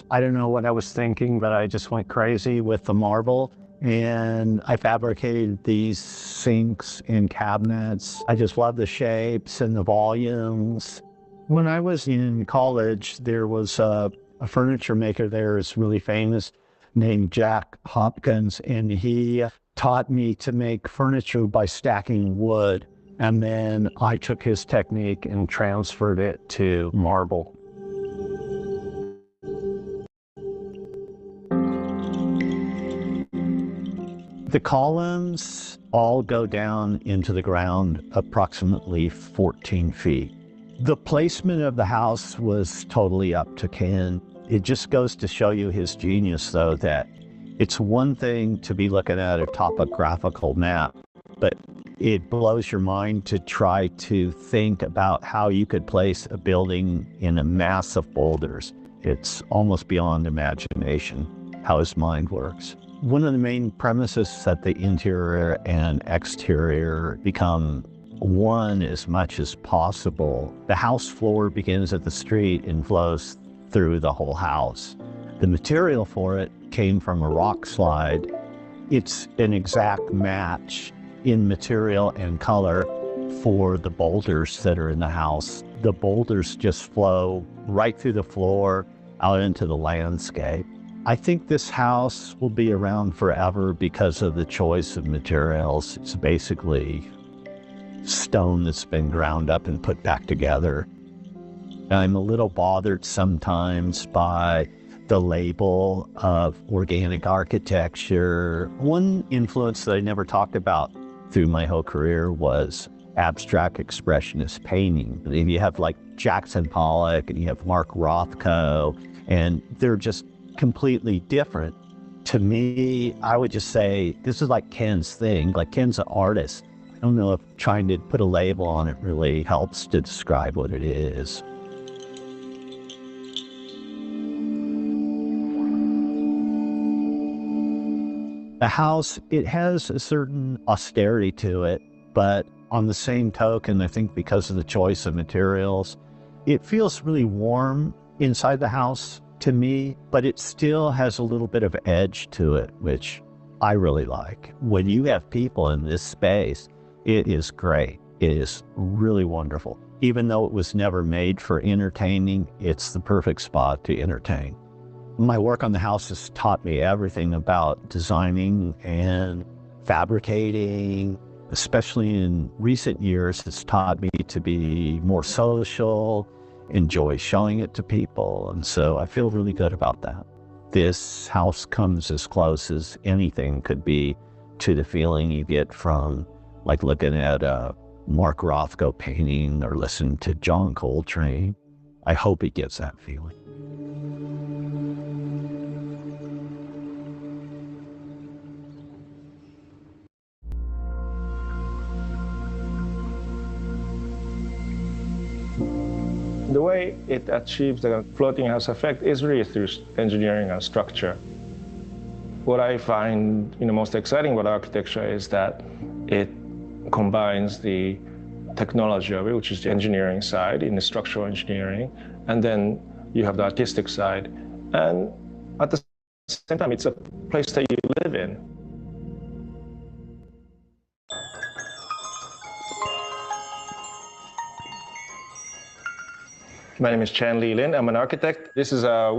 I don't know what I was thinking, but I just went crazy with the marble. And I fabricated these sinks and cabinets. I just love the shapes and the volumes. When I was in college, there was a furniture maker there is really famous named Jack Hopkins, and he taught me to make furniture by stacking wood. And then I took his technique and transferred it to marble. The columns all go down into the ground approximately 14 feet. The placement of the house was totally up to Ken. It just goes to show you his genius, though, that it's one thing to be looking at a topographical map, but it blows your mind to try to think about how you could place a building in a mass of boulders. It's almost beyond imagination how his mind works. One of the main premises is that the interior and exterior become one as much as possible. The house floor begins at the street and flows through the whole house. The material for it came from a rock slide. It's an exact match in material and color for the boulders that are in the house. The boulders just flow right through the floor out into the landscape. I think this house will be around forever because of the choice of materials. It's basically stone that's been ground up and put back together. I'm a little bothered sometimes by the label of organic architecture. One influence that I never talked about through my whole career was abstract expressionist painting. And you have like Jackson Pollock and you have Mark Rothko, and they're just completely different. To me, I would just say this is like Ken's thing. Like, Ken's an artist. I don't know if trying to put a label on it really helps to describe what it is. The house, it has a certain austerity to it, but on the same token, I think because of the choice of materials, it feels really warm inside the house to me, but it still has a little bit of edge to it, which I really like. When you have people in this space, it is great. It is really wonderful. Even though it was never made for entertaining, it's the perfect spot to entertain. My work on the house has taught me everything about designing and fabricating, especially in recent years. It's taught me to be more social, enjoy showing it to people. And so I feel really good about that. This house comes as close as anything could be to the feeling you get from like looking at a Mark Rothko painting or listening to John Coltrane. I hope it gives that feeling. The way it achieves the floating house effect is really through engineering and structure. What I find most exciting about architecture is that it combines the technology of it, which is the engineering side in the structural engineering, and then you have the artistic side. And at the same time, it's a place that you live in. My name is Chan Lee Lin. I'm an architect. This is a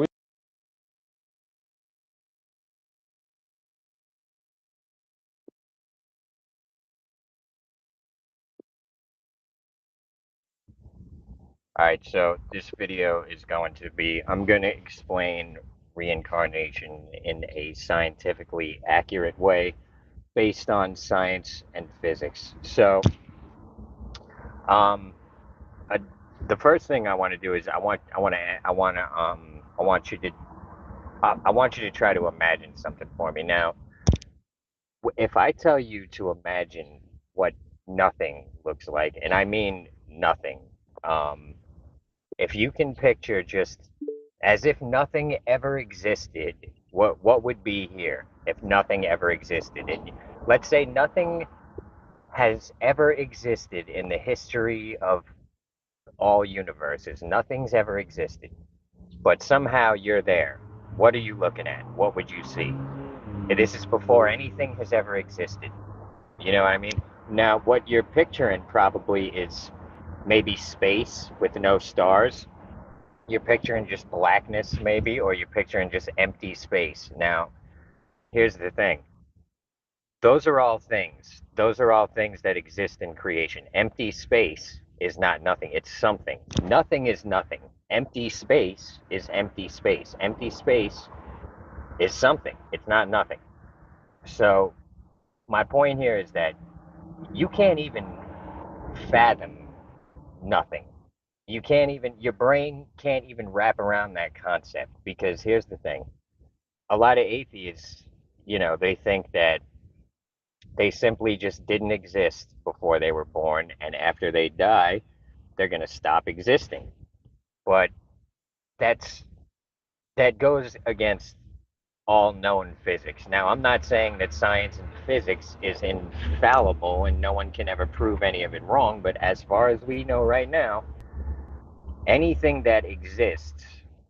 All right, so this video is going to be, I'm going to explain reincarnation in a scientifically accurate way based on science and physics. So, um, uh, the first thing I want to do is I want you to try to imagine something for me. Now, if I tell you to imagine what nothing looks like, and I mean nothing, um, if you can picture just as if nothing ever existed, what would be here if nothing ever existed? And let's say nothing has ever existed in the history of all universes. Nothing's ever existed. but somehow you're there. What are you looking at? What would you see? And this is before anything has ever existed. You know what I mean? Now, what you're picturing probably is maybe space with no stars. You're picturing just blackness, maybe, or you're picturing just empty space. Now, here's the thing. Those are all things. Those are all things that exist in creation. Empty space is not nothing. It's something. Nothing is nothing. Empty space is empty space. Empty space is something. It's not nothing. So my point here is that you can't even fathom nothing. You can't even, your brain can't even wrap around that concept, because here's the thing. A lot of atheists, they think that they simply just didn't exist before they were born, and after they die, they're going to stop existing. But that's that goes against all known physics. Now, I'm not saying that science and physics is infallible and no one can ever prove any of it wrong, but as far as we know right now, anything that exists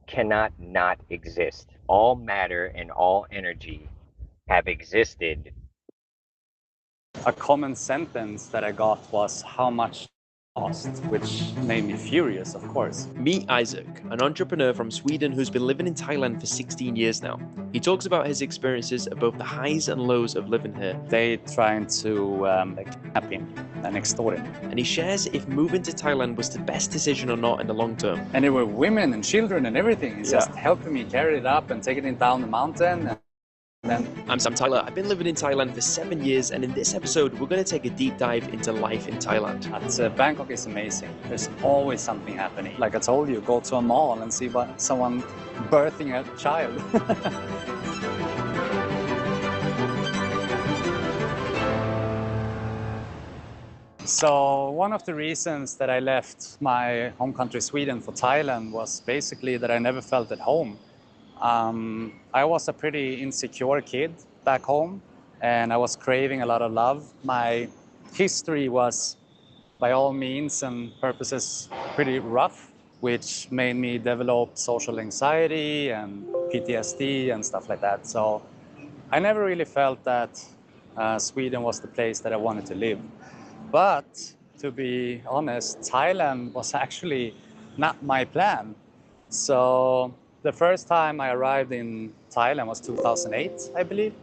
cannot not exist. All matter and all energy have existed. A common sentence that I got was, how much cost, which made me furious, of course. Meet Isaac, an entrepreneur from Sweden who's been living in Thailand for 16 years now. He talks about his experiences of both the highs and lows of living here. They trying to kidnap him and extort him. And he shares if moving to Thailand was the best decision or not in the long term. And there were women and children and everything. He's just helping me carry it up and taking it down the mountain. I'm Sam Tyler. I've been living in Thailand for 7 years, and in this episode, we're going to take a deep dive into life in Thailand. Bangkok is amazing. There's always something happening. Like I told you, go to a mall and see someone birthing a child. So one of the reasons that I left my home country Sweden for Thailand was basically that I never felt at home. I was a pretty insecure kid back home, and I was craving a lot of love. My history was, by all means and purposes, pretty rough, which made me develop social anxiety and PTSD and stuff like that. So I never really felt that Sweden was the place that I wanted to live. But to be honest, Thailand was actually not my plan. So the first time I arrived in Thailand was 2008, I believe.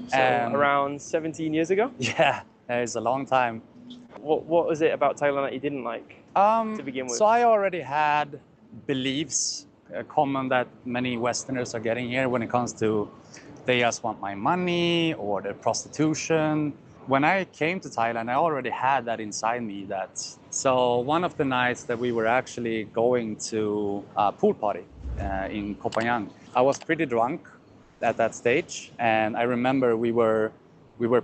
So around 17 years ago? Yeah, it's a long time. What was it about Thailand that you didn't like to begin with? So I already had beliefs common that many Westerners are getting here when it comes to they just want my money or the prostitution. When I came to Thailand, I already had that inside me. So one of the nights that we were actually going to a pool party in Koh Phangan, I was pretty drunk at that stage, and I remember we were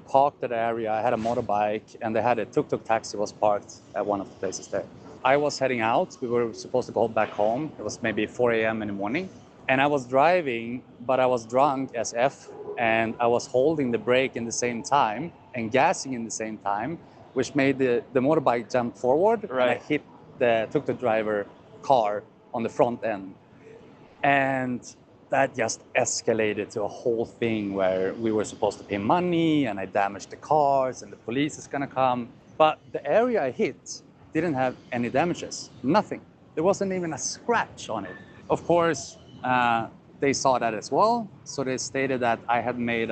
parked at an area. I had a motorbike, and they had a tuk-tuk taxi was parked at one of the places there. I was heading out. We were supposed to go back home. It was maybe 4 a.m. in the morning, and I was driving, but I was drunk as F, and I was holding the brake in the same time and gassing in the same time, which made the motorbike jump forward. Right. And I hit the tuk-tuk driver car on the front end. And that just escalated to a whole thing where we were supposed to pay money, and I damaged the cars, and the police is gonna come. But the area I hit didn't have any damages, nothing. There wasn't even a scratch on it. Of course, they saw that as well, so they stated that I had made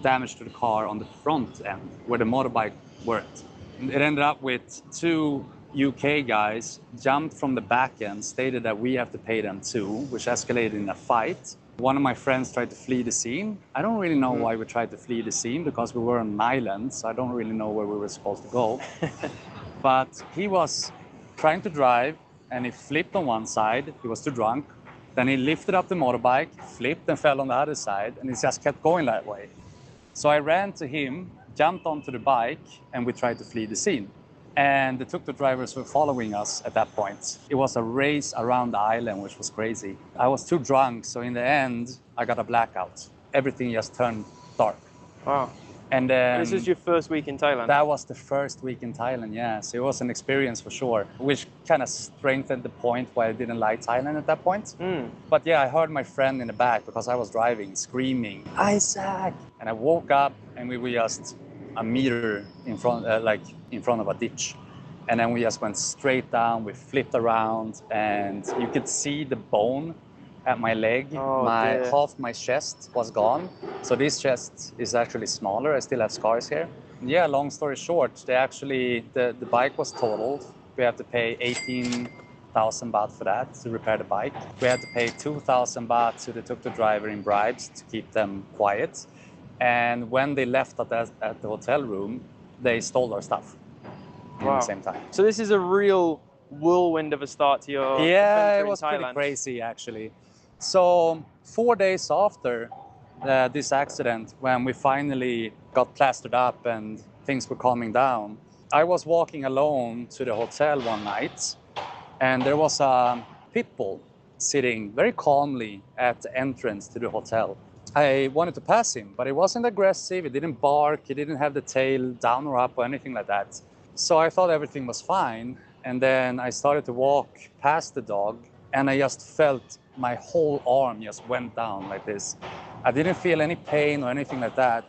damage to the car on the front end where the motorbike weren't. It ended up with 2 UK guys jumped from the back end, stated that we have to pay them too, which escalated in a fight. One of my friends tried to flee the scene. I don't really know why we tried to flee the scene, because we were on an island, so I don't really know where we were supposed to go. But he was trying to drive, and he flipped on one side. He was too drunk. Then he lifted up the motorbike, flipped and fell on the other side, and he just kept going that way. So I ran to him, jumped onto the bike, and we tried to flee the scene. And the tuk-tuk drivers were following us at that point. It was a race around the island, which was crazy. I was too drunk, so in the end, I got a blackout. Everything just turned dark. Wow. And then This was your first week in Thailand? that was the first week in Thailand, yeah. So it was an experience for sure, which kind of strengthened the point why I didn't like Thailand at that point. But yeah, I heard my friend in the back because I was driving, screaming, "Isaac!" And I woke up and we were just a meter in front, in front of a ditch. And then we just went straight down, we flipped around, and you could see the bone at my leg. Half my chest was gone. So this chest is actually smaller. I still have scars here. Yeah, long story short, the bike was totaled. We had to pay 18,000 baht for that to repair the bike. We had to pay 2,000 baht to the tuk-tuk driver in bribes to keep them quiet. And when they left at the hotel room, they stole our stuff at the same time. So this is a real whirlwind of a start to your adventure it was in Thailand. pretty crazy actually. So 4 days after this accident, when we finally got plastered up and things were calming down, I was walking alone to the hotel one night, and there was a pit bull sitting very calmly at the entrance to the hotel. I wanted to pass him, but he wasn't aggressive, he didn't bark, he didn't have the tail down or up or anything like that. So I thought everything was fine, and then I started to walk past the dog, and I just felt my whole arm just went down like this. I didn't feel any pain or anything like that.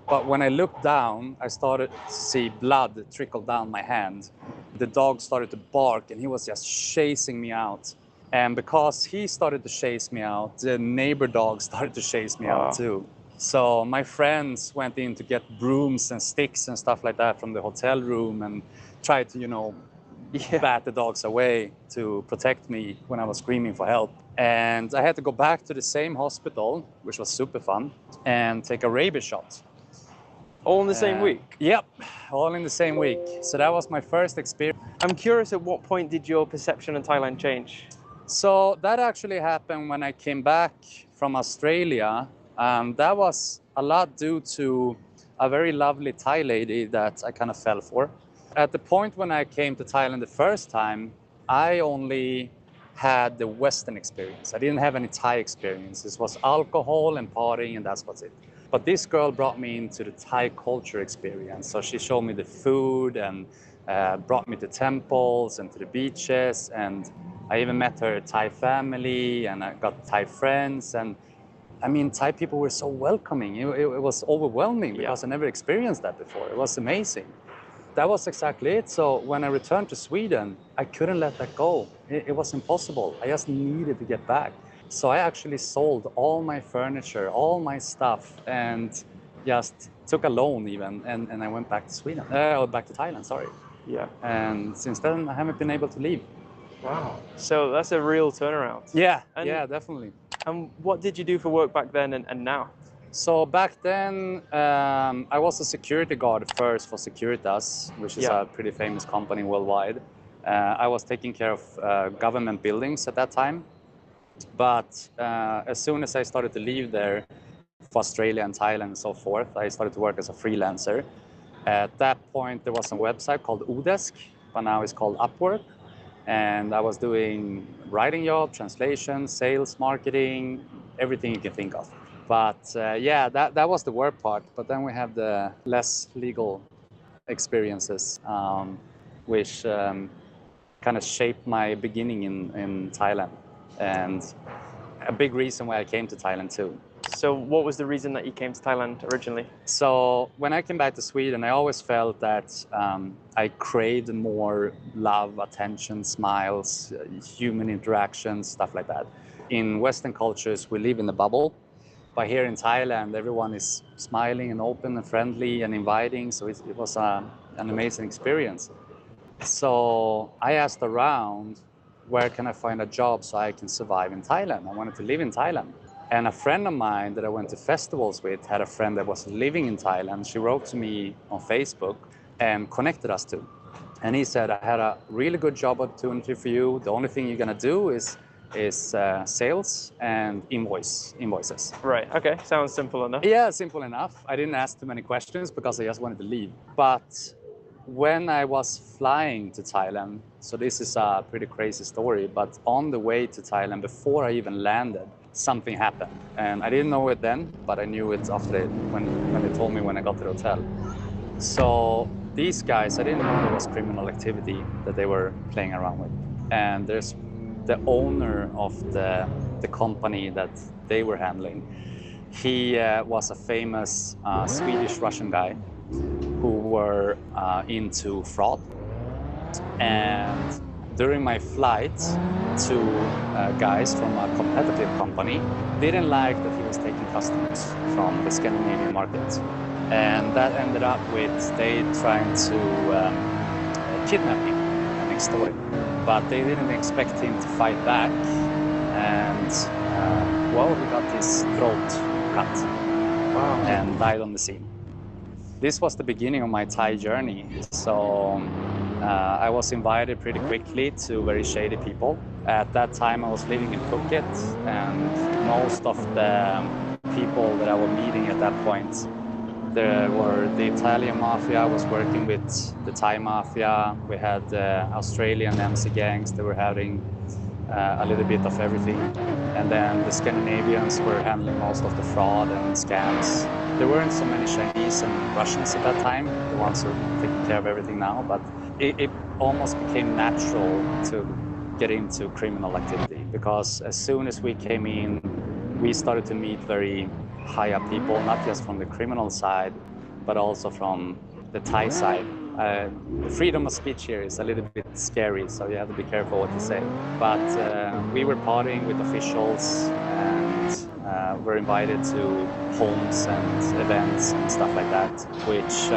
But when I looked down, I started to see blood trickle down my hand. The dog started to bark and he was just chasing me out. And because he started to chase me out, the neighbor dog started to chase me out too. So my friends went in to get brooms and sticks and stuff like that from the hotel room and tried to, bat the dogs away to protect me when I was screaming for help. And I had to go back to the same hospital, which was super fun, and take a rabies shot. All in the same week? Yep, all in the same week. So that was my first experience. I'm curious, at what point did your perception of Thailand change? So that actually happened when I came back from Australia. That was a lot due to a very lovely Thai lady that I kind of fell for. At the point when I came to Thailand the first time, I only had the Western experience. I didn't have any Thai experience. This was alcohol and partying, and that's what's it. But this girl brought me into the Thai culture experience. So she showed me the food and brought me to temples and to the beaches. And I even met her Thai family, and I got Thai friends. And I mean, Thai people were so welcoming. It was overwhelming because I never experienced that before. It was amazing. That was exactly it. So when I returned to Sweden, I couldn't let that go. It was impossible. I just needed to get back. So I actually sold all my furniture, all my stuff, and just took a loan even, and I went back to Sweden, or back to Thailand, sorry. Yeah. And since then, I haven't been able to leave. Wow. So that's a real turnaround. Yeah, definitely. And what did you do for work back then and now? So back then, I was a security guard first for Securitas, which is a pretty famous company worldwide. I was taking care of government buildings at that time. But as soon as I started to leave there for Australia and Thailand and so forth, I started to work as a freelancer. At that point, there was a website called Odesk, but now it's called Upwork. And I was doing writing job, translation, sales, marketing, everything you can think of. But that was the work part. But then we have the less legal experiences, which kind of shaped my beginning in Thailand. And a big reason why I came to Thailand too. So what was the reason that you came to Thailand originally? So when I came back to Sweden, I always felt that I craved more love, attention, smiles, human interactions, stuff like that. In Western cultures, we live in a bubble. But here in Thailand, everyone is smiling and open and friendly and inviting. So it was an amazing experience. So I asked around, where can I find a job so I can survive in Thailand? I wanted to live in Thailand. And a friend of mine that I went to festivals with had a friend that was living in Thailand. She wrote to me on Facebook and connected us two. And he said, I had a really good job opportunity for you. The only thing you're going to do is sales and invoices. Right, okay, sounds simple enough. Yeah, simple enough. I didn't ask too many questions because I just wanted to leave. But when I was flying to Thailand, so this is a pretty crazy story, but on the way to Thailand, before I even landed, something happened. And I didn't know it then, but I knew it after when they told me when I got to the hotel. So these guys, I didn't know there was criminal activity that they were playing around with. And there's the owner of the company that they were handling. He was a famous Swedish-Russian guy who were into fraud. And during my flight, two guys from a competitive company didn't like that he was taking customers from the Scandinavian market. And that ended up with they trying to kidnap him and extort him. But they didn't expect him to fight back. And, well, he got his throat cut. Wow. And died on the scene. This was the beginning of my Thai journey. So I was invited pretty quickly to very shady people. At that time, I was living in Phuket, and most of the people that I was meeting at that point, there were the Italian mafia. I was working with the Thai mafia. We had Australian MC gangs that were having a little bit of everything. And then the Scandinavians were handling most of the fraud and scams. There weren't so many Chinese and Russians at that time, the ones who are taking care of everything now, but it almost became natural to get into criminal activity, because as soon as we came in, we started to meet very high up people, not just from the criminal side, but also from the Thai side. The freedom of speech here is a little bit scary, so you have to be careful what you say. But we were partying with officials and were invited to homes and events and stuff like that, which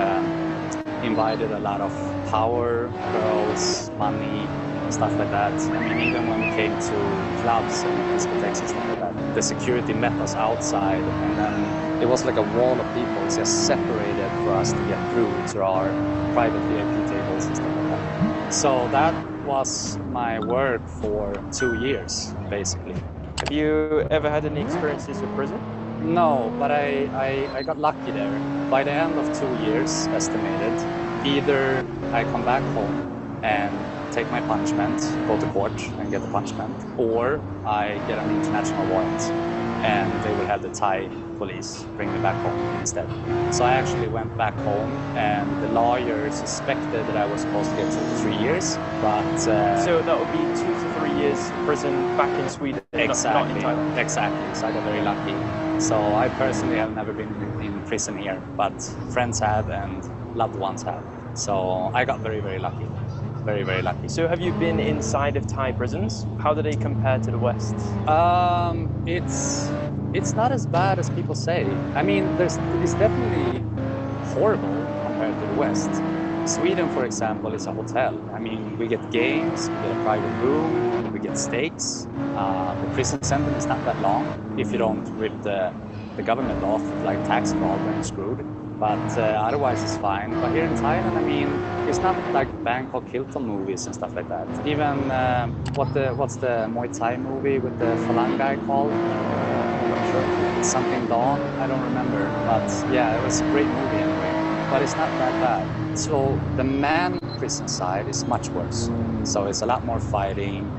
invited a lot of power, girls, money, stuff like that. I mean, even when we came to clubs and discotheques and stuff like that, the security met us outside, and then it was like a wall of people just separated for us to get through to our private VIP tables and stuff like that. So that was my work for 2 years, basically. Have you ever had any experiences with prison? No, but I got lucky there. By the end of 2 years, estimated, either I come back home and take my punishment, go to court and get the punishment, or I get an international warrant and they will have the Thai police bring me back home instead. So I actually went back home, and the lawyer suspected that I was supposed to get 2 to 3 years, but... So that would be 2 to 3 years prison back in Sweden, exactly, not in Thailand. Exactly, so I got very lucky. So I personally have never been in prison here, but friends have and loved ones have. So I got very, very lucky. Very, very lucky. So have you been inside of Thai prisons? How do they compare to the West? It's not as bad as people say. I mean, it's definitely horrible compared to the West. Sweden, for example, is a hotel. I mean, we get games, we get a private room, we get steaks. The prison sentence is not that long if you don't rip the government off like tax fraud, then you're screwed. But otherwise it's fine. But here in Thailand, I mean, it's not like Bangkok Hilton movies and stuff like that. Even what's the Muay Thai movie with the Falang guy called? I'm not sure. Something Dawn? I don't remember. But yeah, it was a great movie anyway. But it's not that bad. So the man prison side is much worse. So it's a lot more fighting.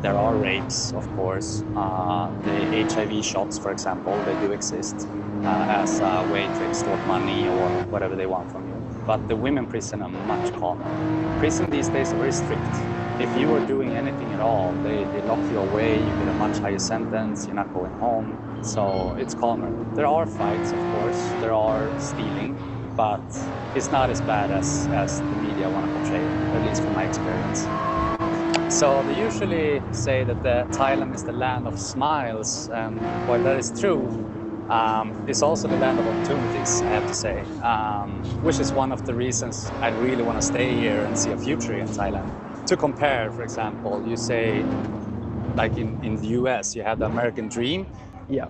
There are rapes, of course. The HIV shops, for example, they do exist as a way to extort money or whatever they want from you. But the women prison are much calmer. Prison these days are very strict. If you are doing anything at all, they lock you away, you get a much higher sentence, you're not going home. So it's calmer. There are fights, of course. There are stealing, but it's not as bad as the media want to portray, at least from my experience. So they usually say that Thailand is the land of smiles, and while that is true, it's also the land of opportunities, I have to say, which is one of the reasons I really want to stay here and see a future in Thailand. To compare, for example, you say, like in the US, you have the American dream,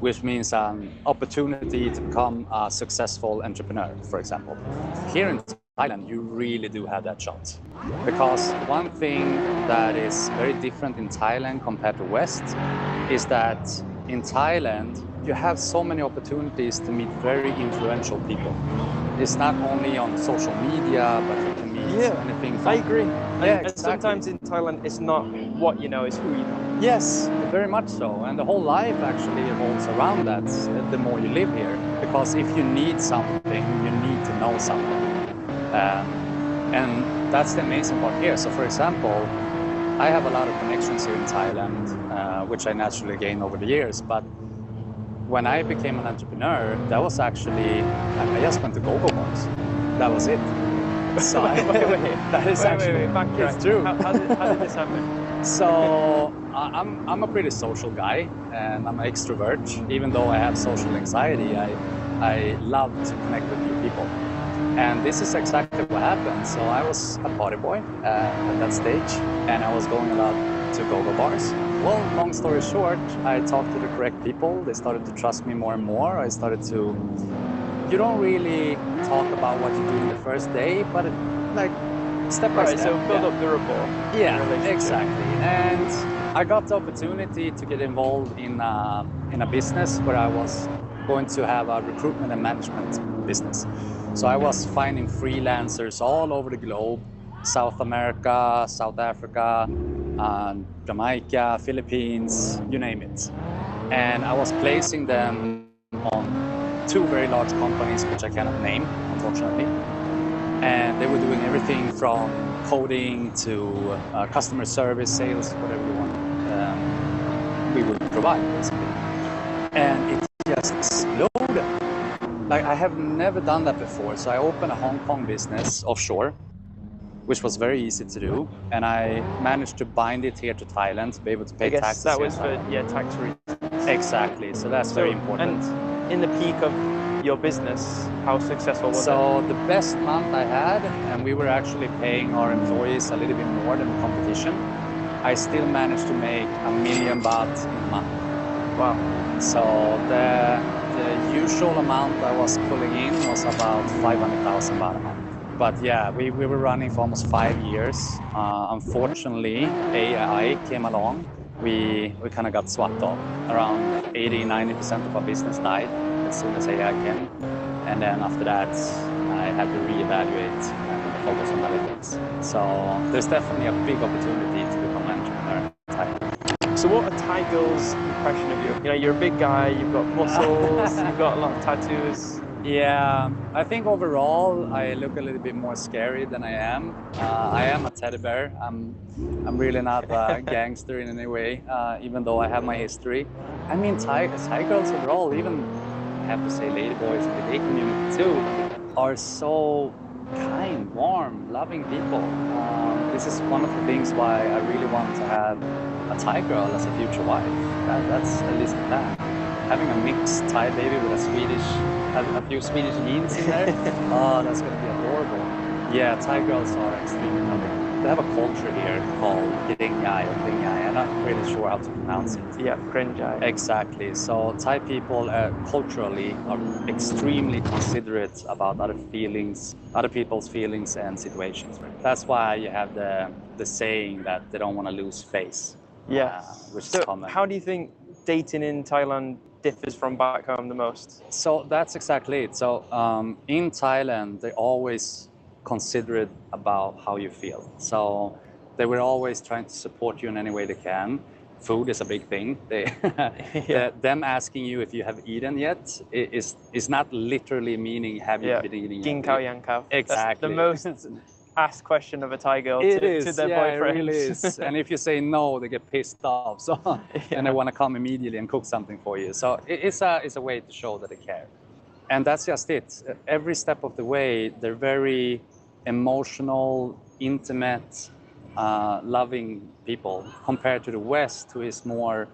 which means an opportunity to become a successful entrepreneur, for example. Here in Thailand, you really do have that shot. Because one thing that is very different in Thailand compared to West is that in Thailand, you have so many opportunities to meet very influential people. It's not only on social media, but you can meet anything from... I agree. And sometimes in Thailand, it's not what you know, it's who you know. Yes, very much so. And the whole life actually revolves around that the more you live here. Because if you need something, you need to know something. And that's the amazing part here. So for example, I have a lot of connections here in Thailand, which I naturally gained over the years. But when I became an entrepreneur, that was actually, I just went to go-go bars. That was it. So that is actually, it's true. How did this happen? So I'm a pretty social guy, and I'm an extrovert. Even though I have social anxiety, I love to connect with new people. And this is exactly what happened. So I was a party boy at that stage, and I was going a lot to go-go bars. Well, long story short, I talked to the correct people. They started to trust me more and more. I started to, you don't really talk about what you do in the first day, but like step by step. So build up the rapport. Yeah, exactly. And I got the opportunity to get involved in a business where I was going to have a recruitment and management business. So I was finding freelancers all over the globe, South America, South Africa, Jamaica, Philippines, you name it. And I was placing them on 2 very large companies, which I cannot name, unfortunately. And they were doing everything from coding to customer service, sales, whatever you want. We would provide, basically. And it just exploded. Like, I have never done that before. So I opened a Hong Kong business offshore, which was very easy to do. And I managed to bind it here to Thailand to be able to pay taxes. That was for tax reasons. Exactly. So that's very important. And in the peak of your business, how successful was it? So the best month I had, and we were actually paying our employees a little bit more than the competition, I still managed to make 1 million baht in a month. Wow. So the usual amount I was pulling in was about 500,000 baht a month. But yeah, we were running for almost 5 years. Unfortunately, AI came along. We kind of got swapped off. Around 80-90% of our business died as soon as AI came. And then after that, I had to reevaluate and focus on other things. So there's definitely a big opportunity to become an entrepreneur in Thailand. So what are Thai girls' impression of you? You know, you're a big guy, you've got muscles, you've got a lot of tattoos. Yeah, I think overall I look a little bit more scary than I am. I am a teddy bear. I'm really not a gangster in any way, even though I have my history. I mean, Thai girls overall, even I have to say ladyboys in the gay community too, are so kind, warm, loving people. This is one of the things why I really want to have a Thai girl as a future wife. That's at least the plan. Having a mixed Thai baby with a few Swedish genes in there, oh, that's going to be adorable. Yeah, Thai girls are extremely loving. They have a culture here called Gringai or Gringai. I'm not really sure how to pronounce it. Yeah, Gringai. Exactly. So Thai people culturally are extremely considerate about other people's feelings and situations. That's why you have the saying that they don't want to lose face. Yeah. Which so is common. How do you think dating in Thailand differs from back home the most? So that's exactly it. So in Thailand, they always considerate about how you feel. So they were always trying to support you in any way they can. Food is a big thing. Them asking you if you have eaten yet is not literally meaning have you been eating yet. Gin Kao Yang Kao. Exactly. That's the most asked question of a Thai girl to their boyfriends. It really is. And if you say no, they get pissed off. So and they want to come immediately and cook something for you. So it's a way to show that they care. And that's just it. Every step of the way, they're very emotional, intimate, loving people compared to the West, who is more,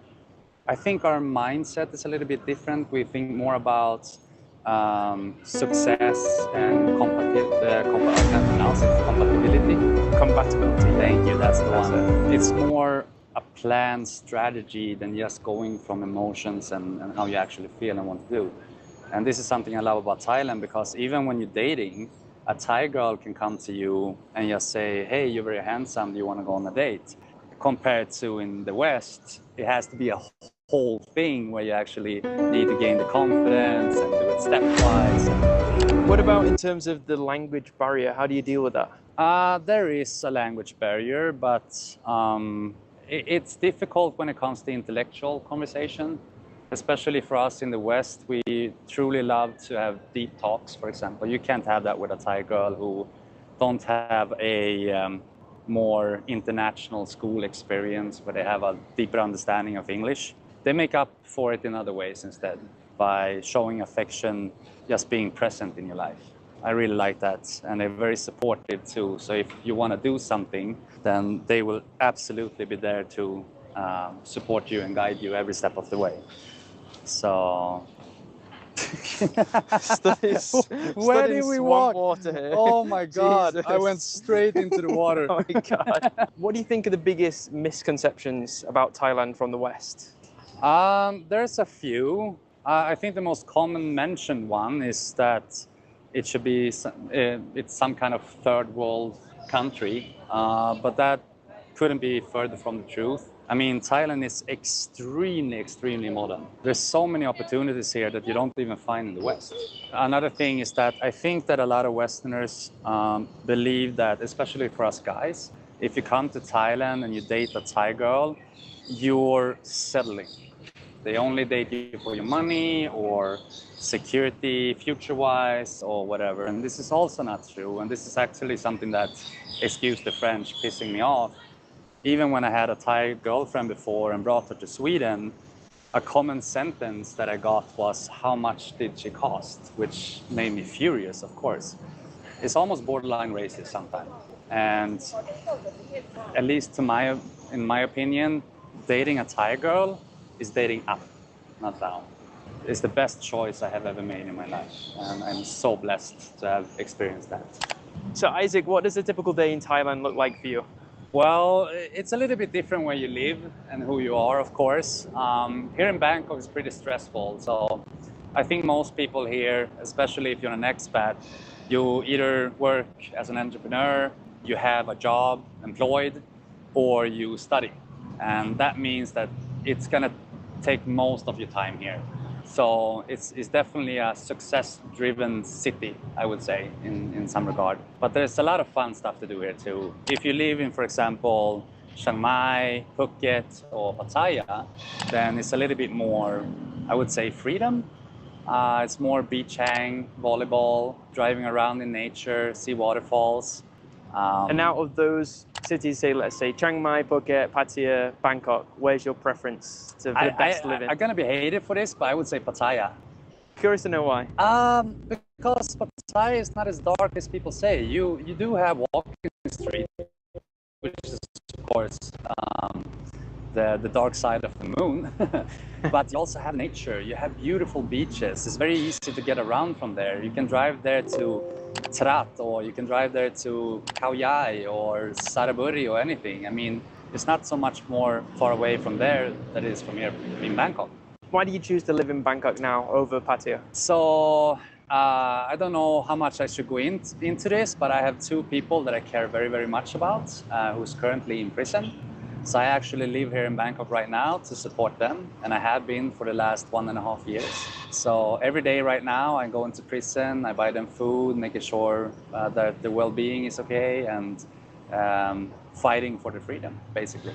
I think our mindset is a little bit different. We think more about success and compatibility. Thank you, that's the one. It's more a planned strategy than just going from emotions and how you actually feel and want to do. And this is something I love about Thailand, because even when you're dating, a Thai girl can come to you and just say, hey, you're very handsome, do you want to go on a date? Compared to in the West, it has to be a whole thing where you actually need to gain the confidence and do it stepwise. What about in terms of the language barrier? How do you deal with that? There is a language barrier, but it's difficult when it comes to intellectual conversation, especially for us in the West. We truly love to have deep talks, for example. You can't have that with a Thai girl who don't have a more international school experience where they have a deeper understanding of English. They make up for it in other ways instead, by showing affection, just being present in your life. I really like that, and they're very supportive too. So if you want to do something, then they will absolutely be there to support you and guide you every step of the way. So where did we walk? Water here. Oh my God, I Jesus. went straight into the water. Oh my God. What do you think are the biggest misconceptions about Thailand from the West? There's a few. I think the most common mentioned one is that it should be it's some kind of third world country, but that couldn't be further from the truth. I mean, Thailand is extremely modern. There's so many opportunities here that you don't even find in the West. Another thing is that I think that a lot of Westerners believe that, especially for us guys, if you come to Thailand and you date a Thai girl, you're settling. They only date you for your money or security, future-wise, or whatever. And this is also not true. And this is actually something that, excuse the French, pissing me off. Even when I had a Thai girlfriend before and brought her to Sweden, a common sentence that I got was, "How much did she cost?" Which made me furious, of course. It's almost borderline racist sometimes. And at least in my opinion, dating a Thai girl is dating up, not down. It's the best choice I have ever made in my life. And I'm so blessed to have experienced that. So Isaac, what does a typical day in Thailand look like for you? Well, it's a little bit different where you live and who you are, of course. Here in Bangkok, it's pretty stressful. So I think most people here, especially if you're an expat, you either work as an entrepreneur, you have a job, employed, or you study. And that means that it's going to take most of your time here. So it's definitely a success-driven city, I would say, in some regard. But there's a lot of fun stuff to do here too. If you live in, for example, Chiang Mai, Phuket, or Pattaya, then it's a little bit more, I would say, freedom. It's more beach hang, volleyball, driving around in nature, see waterfalls. And out of those cities, say, let's say Chiang Mai, Phuket, Pattaya, Bangkok, where's your preference for the best living? I'm gonna be hated for this, but I would say Pattaya. Curious to know why. Because Pattaya is not as dark as people say. You do have walking street, which is of course the dark side of the moon. But you also have nature. You have beautiful beaches. It's very easy to get around from there. You can drive there to Trat, or you can drive there to Khao Yai or Saraburi or anything. I mean, it's not so much more far away from there than it is from here in Bangkok. Why do you choose to live in Bangkok now over Pattaya? So I don't know how much I should go into this, but I have two people that I care very much about who's currently in prison. So I actually live here in Bangkok right now to support them, and I have been for the last 1.5 years. So every day right now I go into prison, I buy them food, making sure that their well-being is okay, and fighting for their freedom, basically.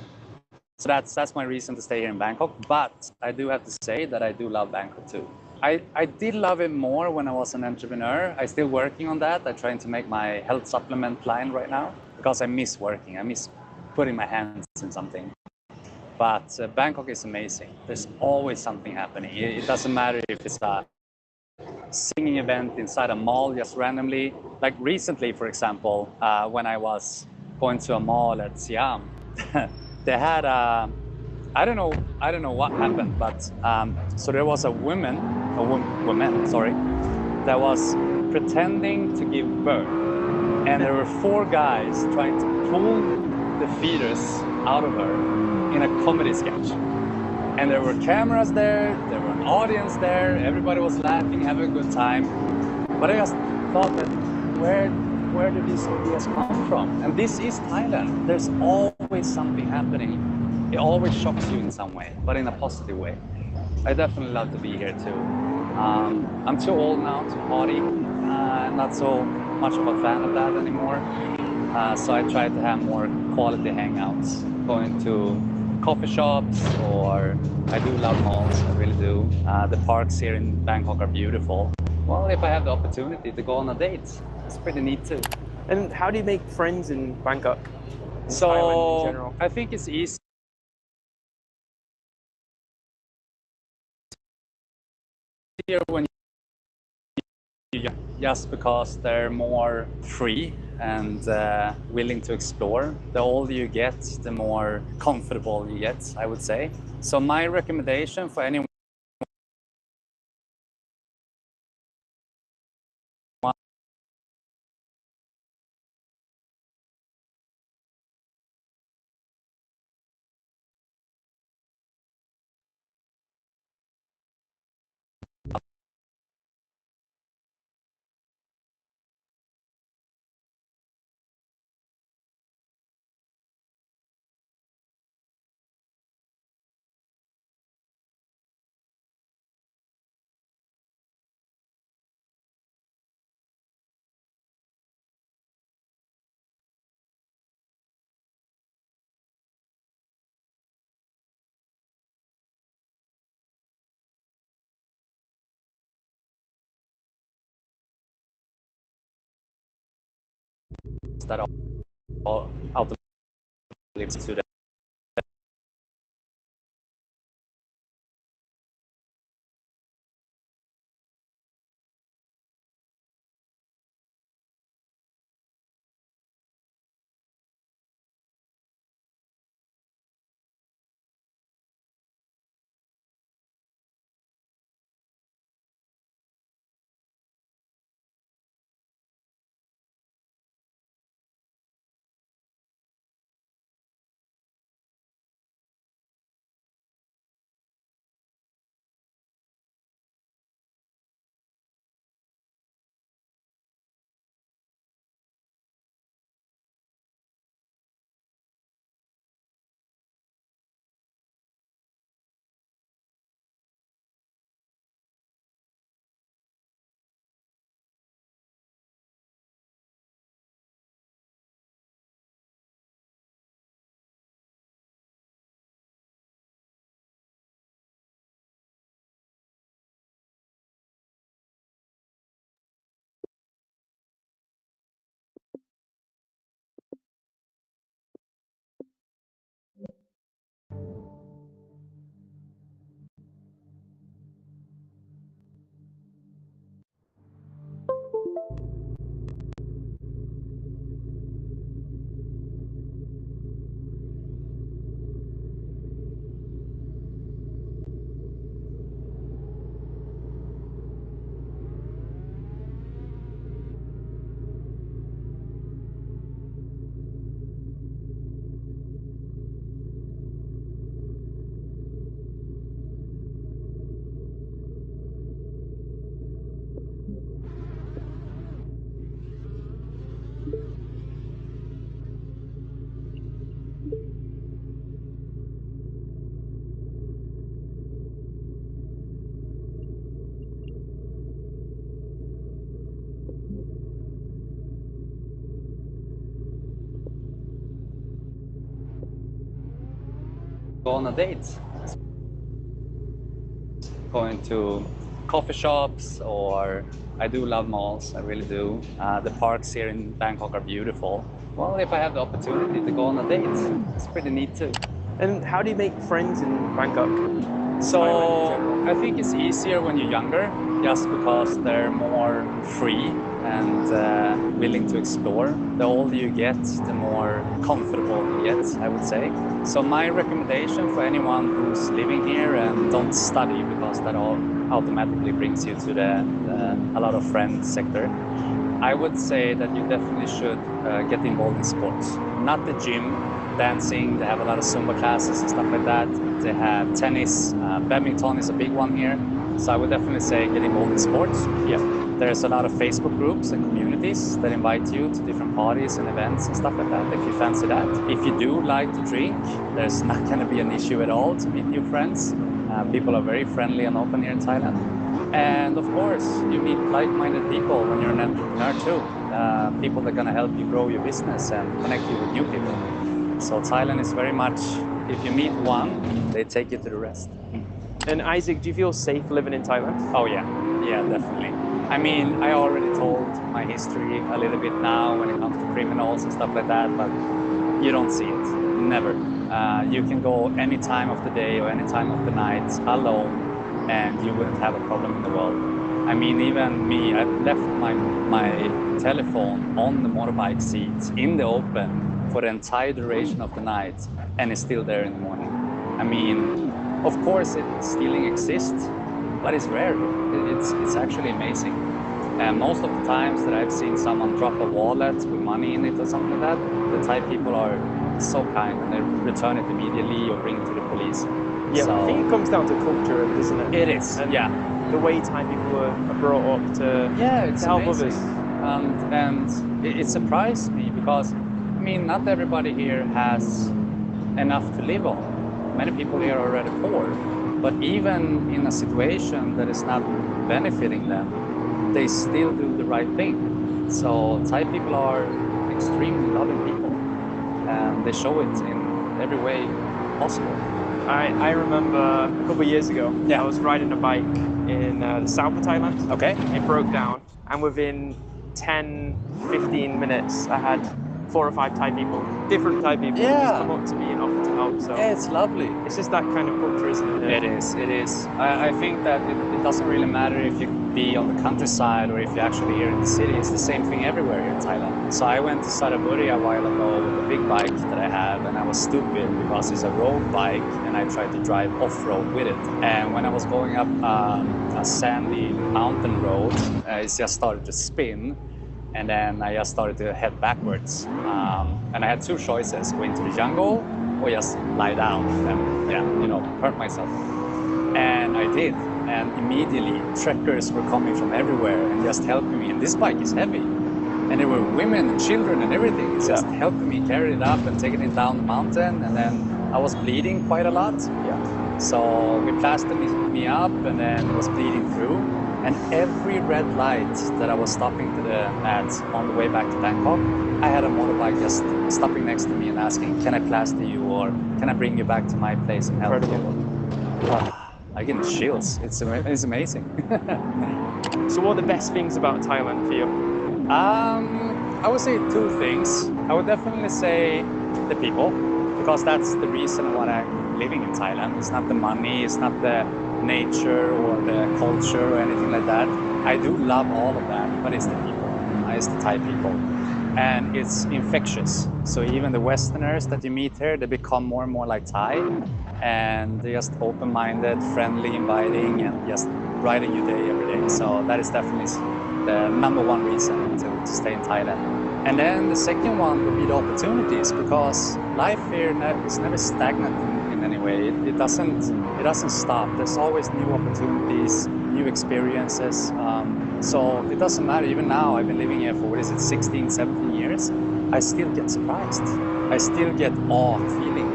So that's my reason to stay here in Bangkok. But I do have to say that I do love Bangkok too. I did love it more when I was an entrepreneur. I'm still working on that. I'm trying to make my health supplement line right now because I miss working. I miss putting my hands in something. But Bangkok is amazing. There's always something happening. It doesn't matter if it's a singing event inside a mall just randomly. Like recently, for example, when I was going to a mall at Siam, they had I don't know what happened, but so there was a woman, that was pretending to give birth, and there were 4 guys trying to pull the fetus out of her in a comedy sketch. And there were cameras there were an audience there, everybody was laughing, having a good time. But I just thought that where did these ideas come from? And this is Thailand. There's always something happening. It always shocks you in some way, but in a positive way. I definitely love to be here too. I'm too old now to party. Not so much of a fan of that anymore. So I try to have more quality hangouts, going to coffee shops, or I do love malls, I really do. The parks here in Bangkok are beautiful. Well, if I have the opportunity to go on a date, it's pretty neat too. And how do you make friends in Bangkok? In Thailand in So general? I think it's easier when you just because they're more free and willing to explore. The older you get, the more comfortable you get, I would say. So my recommendation for anyone that all ultimately leads to the go on a date. Going to coffee shops, or I do love malls, I really do. The parks here in Bangkok are beautiful. Well, if I have the opportunity to go on a date, it's pretty neat too. And how do you make friends in Bangkok? So Thailand in general? I think it's easier when you're younger, just because they're more free and willing to explore. The older you get, the more comfortable you get, I would say. So my recommendation for anyone who's living here and don't study, because that all automatically brings you to the a lot of friends sector, I would say that you definitely should get involved in sports. Not the gym, dancing, they have a lot of Zumba classes and stuff like that. They have tennis, badminton is a big one here. So I would definitely say get involved in sports. Yeah. There's a lot of Facebook groups and communities that invite you to different parties and events and stuff like that, if you fancy that. If you do like to drink, there's not going to be an issue at all to meet new friends. People are very friendly and open here in Thailand. And of course, you meet like-minded people when you're an entrepreneur too. People that are going to help you grow your business and connect you with new people. So Thailand is very much, if you meet one, they take you to the rest. And Isaac, do you feel safe living in Thailand? Oh yeah, definitely. I mean, I already told my history a little bit now when it comes to criminals and stuff like that, but you don't see it, never. You can go any time of the day or any time of the night alone and you wouldn't have a problem in the world. I mean, even me, I've left my telephone on the motorbike seat in the open for the entire duration of the night and it's still there in the morning. I mean, of course, stealing exists, but it's rare. It's actually amazing. And most of the times that I've seen someone drop a wallet with money in it or something like that, the Thai people are so kind and they return it immediately or bring it to the police. Yeah, so, I think it comes down to culture, isn't it? It is, and yeah. The way Thai people are brought up to help amazing. others. And it surprised me because, I mean, not everybody here has enough to live on. Many people here are already poor, but even in a situation that is not benefiting them, they still do the right thing. So Thai people are extremely loving people and they show it in every way possible. I remember a couple of years ago, I was riding a bike in the south of Thailand. Okay. It broke down and within 10-15 minutes I had 4 or 5 Thai people, different Thai people, just come up to me and offer to help. So yeah, it's lovely. It's just that kind of culture, isn't it? It is. I think that it doesn't really matter if you be on the countryside or if you're actually here in the city. It's the same thing everywhere here in Thailand. So I went to Saraburi a while ago with a big bike that I have and I was stupid because it's a road bike and I tried to drive off-road with it. And when I was going up a sandy mountain road, it just started to spin. And then I just started to head backwards. And I had 2 choices, go into the jungle or just lie down and, hurt myself. And I did. And immediately trekkers were coming from everywhere and just helping me. And this bike is heavy. And there were women and children and everything. It's just helping me carry it up and taking it down the mountain. And then I was bleeding quite a lot. So we plastered me up and then was bleeding through. And every red light that I was stopping to the ads on the way back to Bangkok, I had a motorbike just stopping next to me and asking, can I plaster you or can I bring you back to my place and help you? I get chills. It's amazing. So what are the best things about Thailand for you? I would say 2 things. I would definitely say the people, because that's the reason why I'm living in Thailand. It's not the money, it's not the nature or the culture or anything like that. I do love all of that, but it's the people. It's the Thai people. And it's infectious. So even the Westerners that you meet here, they become more and more like Thai. And they're just open-minded, friendly, inviting, and just brightening your day every day. So that is definitely the number 1 reason to stay in Thailand. And then the second one would be the opportunities, because life here is never stagnant in any way. It doesn't stop. There's always new opportunities, new experiences. So it doesn't matter. Even now, I've been living here for 16, 17 years. I still get surprised. I still get awe feeling,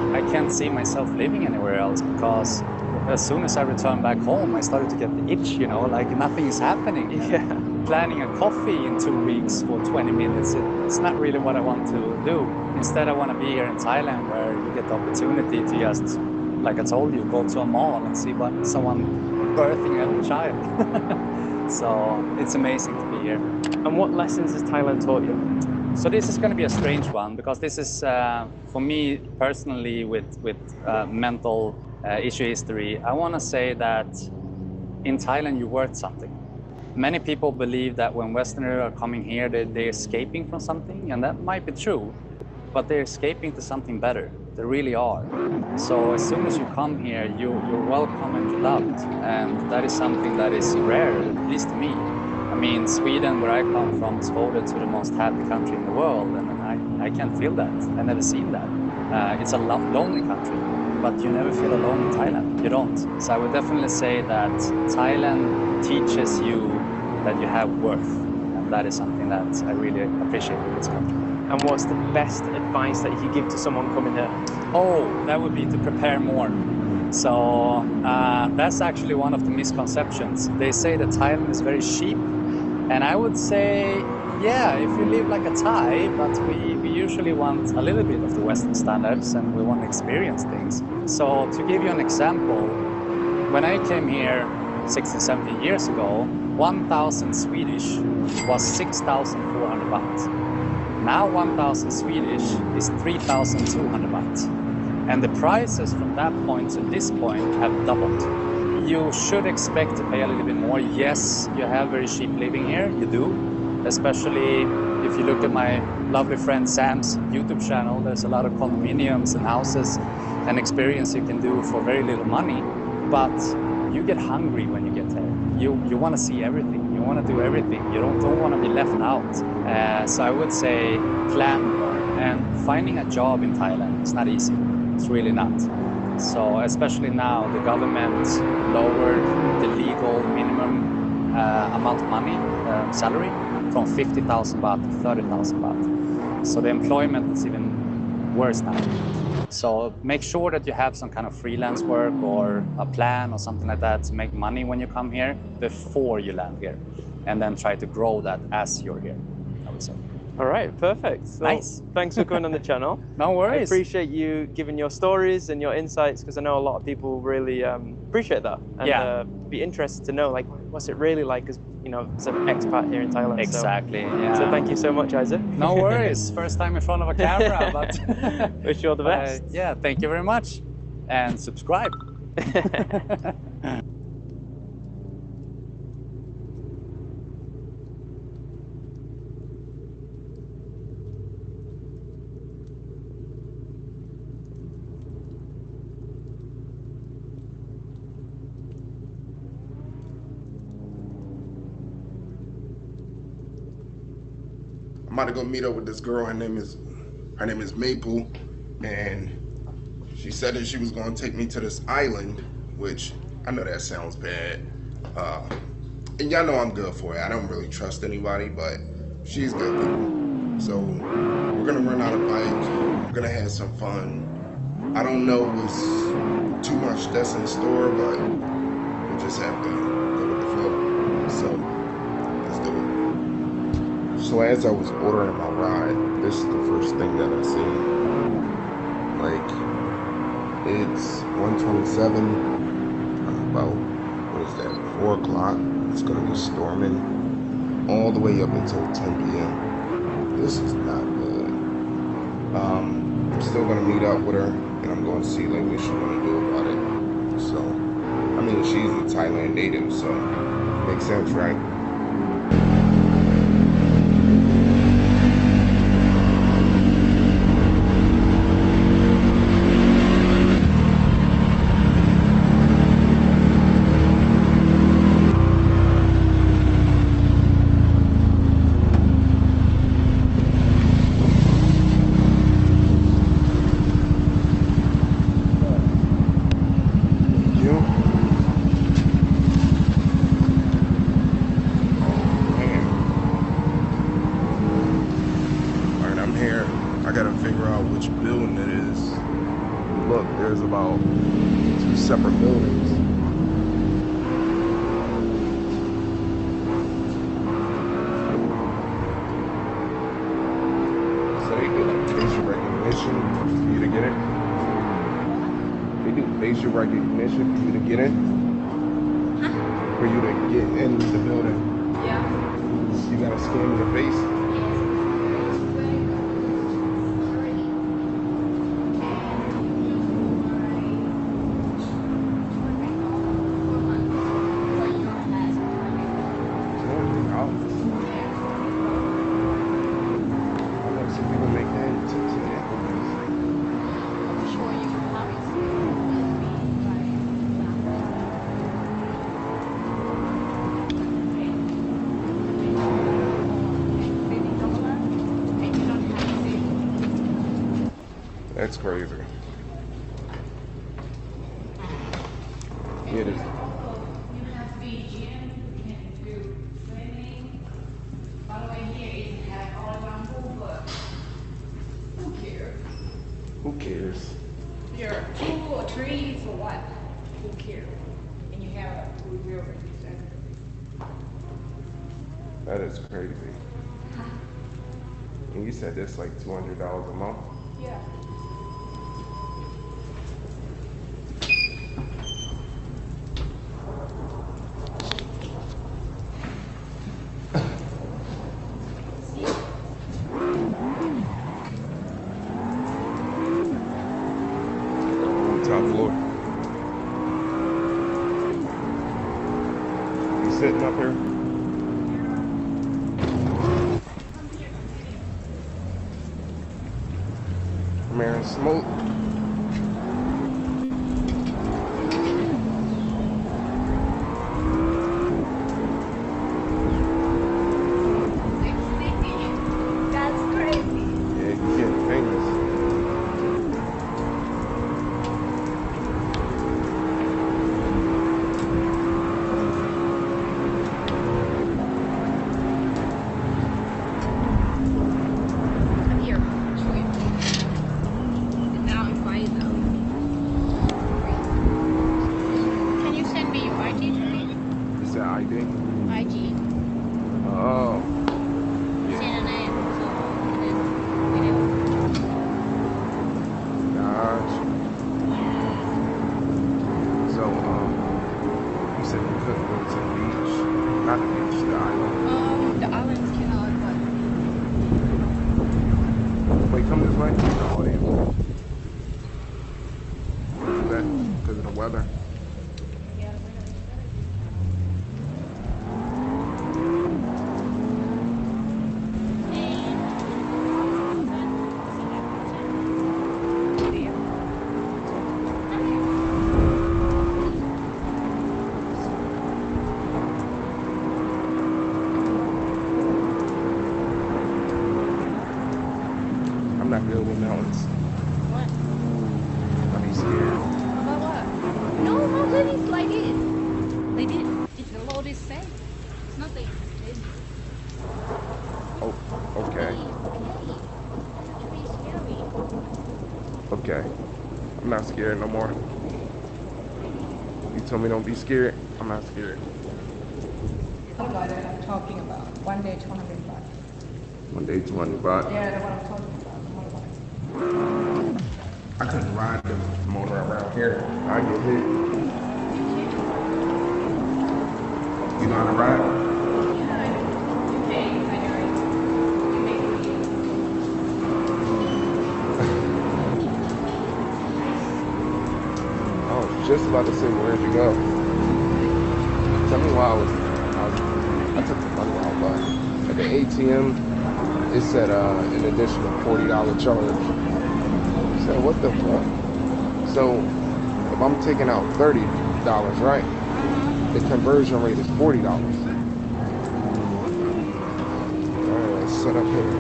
I can't see myself living anywhere else because as soon as I returned back home, I started to get the itch, like nothing is happening. Planning a coffee in 2 weeks for 20 minutes, it's not really what I want to do. Instead, I want to be here in Thailand where you get the opportunity to just, like I told you, go to a mall and see someone birthing a child. So it's amazing to be here. And what lessons has Thailand taught you? So this is going to be a strange one because this is, for me personally, with mental issue history, I want to say that in Thailand you're worth something. Many people believe that when Westerners are coming here, they're escaping from something, and that might be true, but they're escaping to something better. They really are. So as soon as you come here, you're welcome and you're loved, and that is something that is rare, at least to me. I mean, Sweden, where I come from, is voted to the most happy country in the world, and I can't feel that. I've never seen that. It's a lonely country, but you never feel alone in Thailand. You don't. So I would definitely say that Thailand teaches you that you have worth, and that is something that I really appreciate in this country. And what's the best advice that you could give to someone coming here? Oh, that would be to prepare more. So that's actually one of the misconceptions. They say that Thailand is very cheap, and I would say, yeah, if you live like a Thai, but we usually want a little bit of the Western standards and we want to experience things. So to give you an example, when I came here 16, 17 years ago, 1,000 Swedish was 6,400 baht. Now 1,000 Swedish is 3,200 baht. And the prices from that point to this point have doubled. You should expect to pay a little bit more. Yes, you have very cheap living here, you do. Especially if you look at my lovely friend Sam's YouTube channel, there's a lot of condominiums and houses and experience you can do for very little money. But you get hungry when you get there. You want to see everything. You want to do everything. You don't want to be left out. So I would say plan more. And finding a job in Thailand is not easy. It's really not. So especially now, the government lowered the legal minimum amount of money, salary, from 50,000 baht to 30,000 baht. So the employment is even worse now. So make sure that you have some kind of freelance work or a plan or something like that to make money when you come here before you land here. And then try to grow that as you're here, I would say. All right, perfect. So nice. Thanks for coming on the channel. No worries. I appreciate you giving your stories and your insights, because I know a lot of people really appreciate that and be interested to know, like, what's it really like as, you know, as an expat here in Thailand. Exactly. So thank you so much, Isaac. No worries. First time in front of a camera, but wish you all the best. Yeah, thank you very much, and subscribe. I'm about to go meet up with this girl. Her name is Maple, and she said that she was gonna take me to this island, which I know that sounds bad. And y'all know I'm good for it. I don't really trust anybody, but she's good people. So we're gonna rent out a bike. We're gonna have some fun. I don't know what's too much that's in store, but we just have to go with the flow. So let's do it. So as I was ordering my ride, this is the first thing that I see. Like, it's 1:27, about, what is that, 4 o'clock. It's gonna be storming all the way up until 10 p.m. This is not good. I'm still gonna meet up with her, and I'm gonna see like what she wanna do about it. So, I mean, she's a Thailand native, so makes sense, right? There's about 2 separate buildings. So they do like facial recognition for you to get in. They do facial recognition for you to get in. For you to get in the building. Yeah. You gotta scan your face. That's crazy. It is. Who cares? You're 2 or 3 for what? That is crazy. And you said that's like $200 a month? Yeah. Top floor. You sitting up here? I'm hearing smoke. That's crazy. Yeah, you getting famous. I'm here. Actually. And now I'm quiet though. Can you send me your ID to me? Is that ID? IG. Oh. Say the name. So, and then video. Gosh. So, you said you couldn't go to the beach. Not the beach, the island. The islands cannot, but Wait, come this way. No, it ain't. Do that because of the weather. yeah. I'm not good with mountains. What? I'll be scared. About what? No, mountain is like this. Like this. If the road is safe, it's nothing. It's Oh, okay. Okay. I'm not scared no more. You told me don't be scared. I'm not scared. What about that I'm talking about? One day, 200 baht. One day, 200 baht. Yeah, that's what I'm talking about. I couldn't ride the motor around here. I get hit. You know how to ride? I was just about to say, where'd you go? Tell me why I took the money out, but at the ATM, it said an additional $40 charge. I said, what the fuck? So if I'm taking out $30, right? The conversion rate is $40. Alright, let's set up here.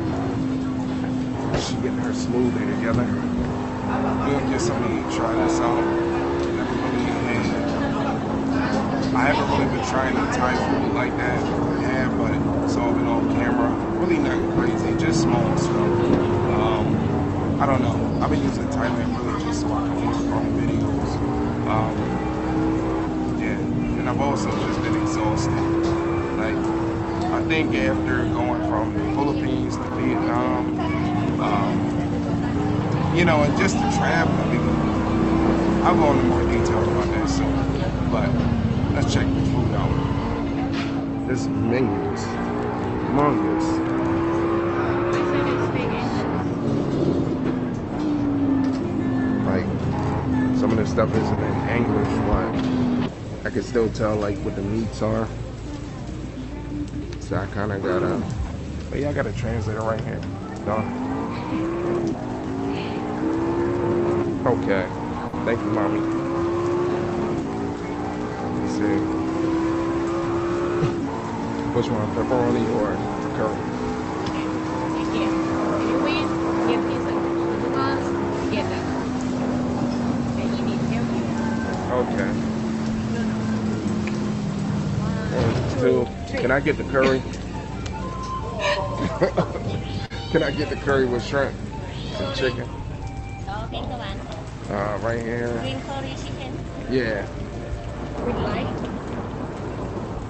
She getting her smoothie together. We're gonna get somebody to try this out. I haven't really been trying the Thai food like that. Yeah, but it's all been on camera. Really not crazy, just small stuff. I don't know. I've been using Thailand really just so I can work on videos. Yeah, and I've also just been exhausted. Like, I think after going from the Philippines to Vietnam, you know, and just the traveling, I'll go into more detail about that soon. But let's check the food out. This menu is humongous. Like, some of the stuff isn't in English, but I can still tell like what the meats are. So I kind of gotta, but yeah, I got a translator right here. No. Okay, thank you, mommy. Let me see. Which one, pepperoni or curry? You win, get this once, get that. And you need help. Okay. One, 1, 2. Can I get the curry? Can I get the curry with shrimp and chicken? Right here. Green curry chicken Yeah. with light.